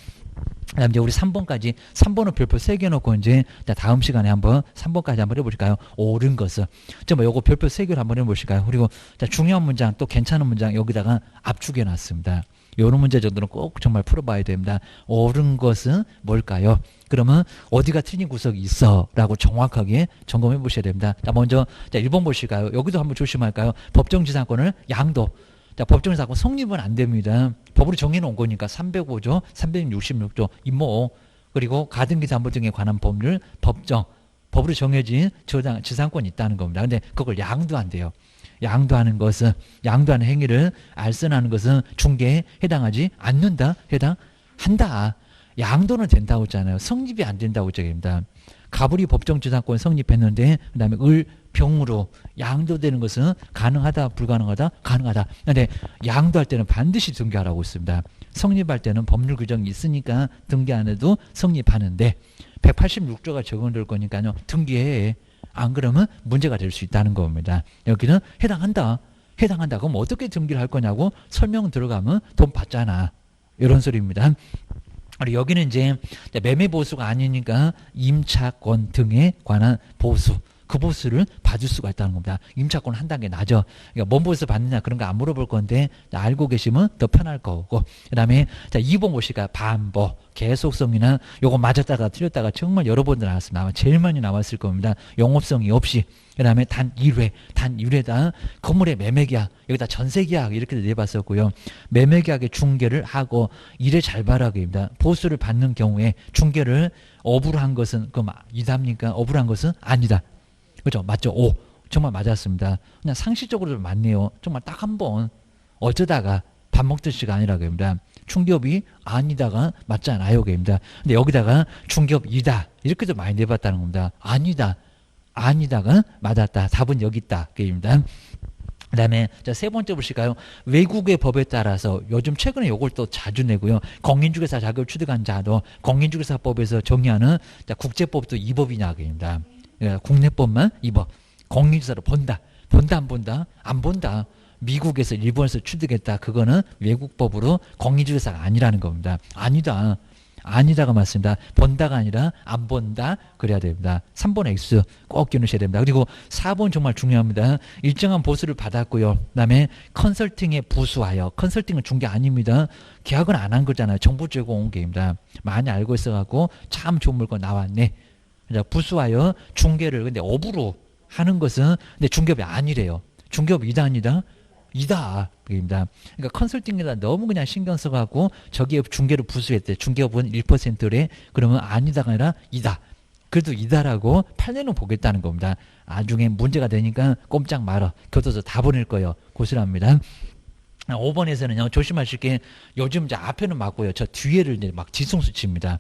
그다음 이제 우리 3번까지 3번은 별표 3개 놓고 이제 다음 시간에 한번 3번까지 한번 해보실까요? 옳은 것을. 뭐 요거 별표 3개로 한번 해보실까요? 그리고 자, 중요한 문장 또 괜찮은 문장 여기다가 압축해 놨습니다. 이런 문제 정도는 꼭 정말 풀어봐야 됩니다. 옳은 것은 뭘까요? 그러면 어디가 틀린 구석이 있어? 라고 정확하게 점검해 보셔야 됩니다. 자, 먼저 자, 1번 보실까요? 여기도 한번 조심할까요? 법정지상권을 양도. 자, 법정지상권 성립은 안 됩니다. 법으로 정해놓은 거니까 305조, 366조, 임모, 그리고 가등기사무 등에 관한 법률, 법정, 법으로 정해진 지상권이 있다는 겁니다. 근데 그걸 양도한대요. 양도하는 것은, 양도하는 행위를 알선하는 것은 중개에 해당하지 않는다? 해당한다. 양도는 된다고 했잖아요. 성립이 안 된다고 했잖아요. 가불이 법정지상권 성립했는데 그 다음에 병으로 양도되는 것은 가능하다 불가능하다 가능하다. 그런데 양도할 때는 반드시 등기하라고 있습니다. 성립할 때는 법률 규정이 있으니까 등기 안 해도 성립하는데 186조가 적용될 거니까요. 등기해. 안 그러면 문제가 될 수 있다는 겁니다. 여기는 해당한다. 그럼 어떻게 등기를 할 거냐고 설명 들어가면 돈 받잖아. 이런 소리입니다. 그리고 여기는 이제 매매 보수가 아니니까 임차권 등에 관한 보수. 그 보수를 받을 수가 있다는 겁니다. 임차권 한 단계 낮아. 그러니까 뭔 보수 받느냐 그런 거 안 물어볼 건데 알고 계시면 더 편할 거고. 그다음에 자 2번 보시니까 반복, 계속성이나 요거 맞았다가 틀렸다가 정말 여러 번 나왔습니다. 아마 제일 많이 나왔을 겁니다. 영업성이 없이. 그다음에 단 1회다. 건물의 매매계약, 여기다 전세계약 이렇게 내봤었고요. 매매계약의 중개를 하고 일에 잘 봐라기입니다. 보수를 받는 경우에 중개를 업으로 한 것은 그럼 이답니까? 업으로 한 것은 아니다. 그렇죠? 맞죠? 오, 정말 맞았습니다. 그냥 상식적으로 좀 맞네요. 정말 딱 한 번 어쩌다가 밥 먹듯이가 아니라고 합니다. 중개업이 아니다가 맞잖아요. 그입니다. 근데 여기다가 중개업이다 이렇게도 많이 내봤다는 겁니다. 아니다가 맞았다. 답은 여기 있다. 그입니다. 그 다음에 세 번째 보실까요? 외국의 법에 따라서 요즘 최근에 요걸 또 자주 내고요. 공인중개사 자격을 취득한 자도 공인중개사법에서 정의하는 국제법도 이 법이냐 그입니다. 국내법만 이 법. 공인중개사로 본다 안 본다? 안 본다. 미국에서 일본에서 취득했다. 그거는 외국법으로 공인중개사가 아니라는 겁니다. 아니다가 맞습니다. 본다가 아니라 안 본다 그래야 됩니다. 3번 X 꼭 기억하셔야 됩니다. 그리고 4번 정말 중요합니다. 일정한 보수를 받았고요. 그다음에 컨설팅에 부수하여, 컨설팅은 중개 아닙니다. 계약은 안 한 거잖아요. 정보 제공 게임입니다. 많이 알고 있어갖고 참 좋은 물건 나왔네. 부수하여 중개를 근데 업으로 하는 것은 근데 중개업이 아니래요. 중개업이다 아니다? 이다. 입니다. 그러니까 컨설팅에다 너무 그냥 신경 써갖고 저기에 중개를 부수했대. 중개업은 1%래. 그러면 아니다가 아니라 이다. 그래도 이다라고 판례는 보겠다는 겁니다. 나중에 문제가 되니까 꼼짝 말아. 교도소 다 보낼 거예요. 고스랍니다. 5번에서는요. 조심하실 게 요즘 이제 앞에는 맞고요. 저 뒤에를 이제 막 뒤통수 칩니다.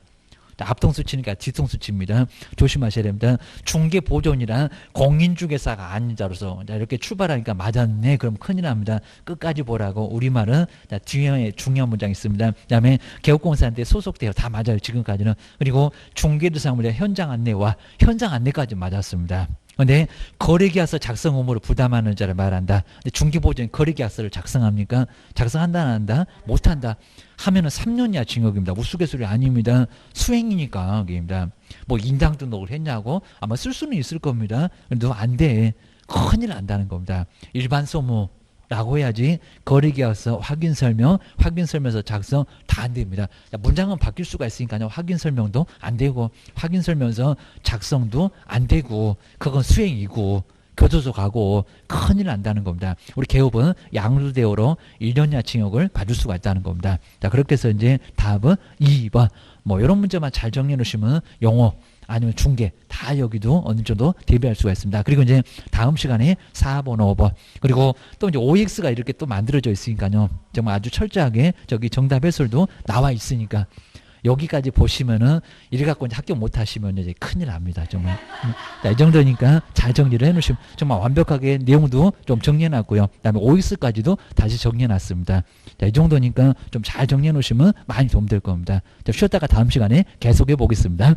앞통수 치니까 뒤통수 칩니다. 조심하셔야 됩니다. 중개보존이란 공인중개사가 아닌 자로서 이렇게 출발하니까 맞았네. 그럼 큰일 납니다. 끝까지 보라고. 우리말은 뒤에 중요한 문장이 있습니다. 그 다음에 개업공사한테 소속돼요. 다 맞아요. 지금까지는. 그리고 중개대상물의 현장 안내와 현장 안내까지 맞았습니다. 근데 거래계약서 작성 의무를 부담하는 자를 말한다. 근데 중개보존이 거래계약서를 작성합니까? 작성한다 안 한다? 못한다. 하면은 3년 이하 징역입니다. 우스갯소리 아닙니다. 수행이니까 그입니다. 뭐 인당 등록을 했냐고 아마 쓸 수는 있을 겁니다. 근데 안 돼. 큰일 난다는 겁니다. 일반 소무라고 해야지 거래계약서 확인설명서 작성 다 안 됩니다. 문장은 바뀔 수가 있으니까요. 확인설명도 안 되고 확인설명서 작성도 안 되고 그건 수행이고 교도소 가고 큰일 난다는 겁니다. 우리 개업은 양도대우로 1년 이하 징역을 받을 수가 있다는 겁니다. 자, 그렇게 해서 이제 답은 2번. 뭐 이런 문제만 잘 정리해 놓으시면 영어 아니면 중개 다 여기도 어느 정도 대비할 수가 있습니다. 그리고 이제 다음 시간에 4번, 5번 그리고 또 이제 OX가 이렇게 또 만들어져 있으니까요. 정말 아주 철저하게 저기 정답 해설도 나와 있으니까 여기까지 보시면은 이래 갖고 이제 합격 못 하시면 이제 큰일 납니다. 정말. 자, 이 정도니까 잘 정리를 해 놓으시면 정말 완벽하게 내용도 좀 정리해 놨고요. 그다음에 OX까지도 다시 정리해 놨습니다. 자, 이 정도니까 좀 잘 정리해 놓으시면 많이 도움될 겁니다. 자, 쉬었다가 다음 시간에 계속해 보겠습니다.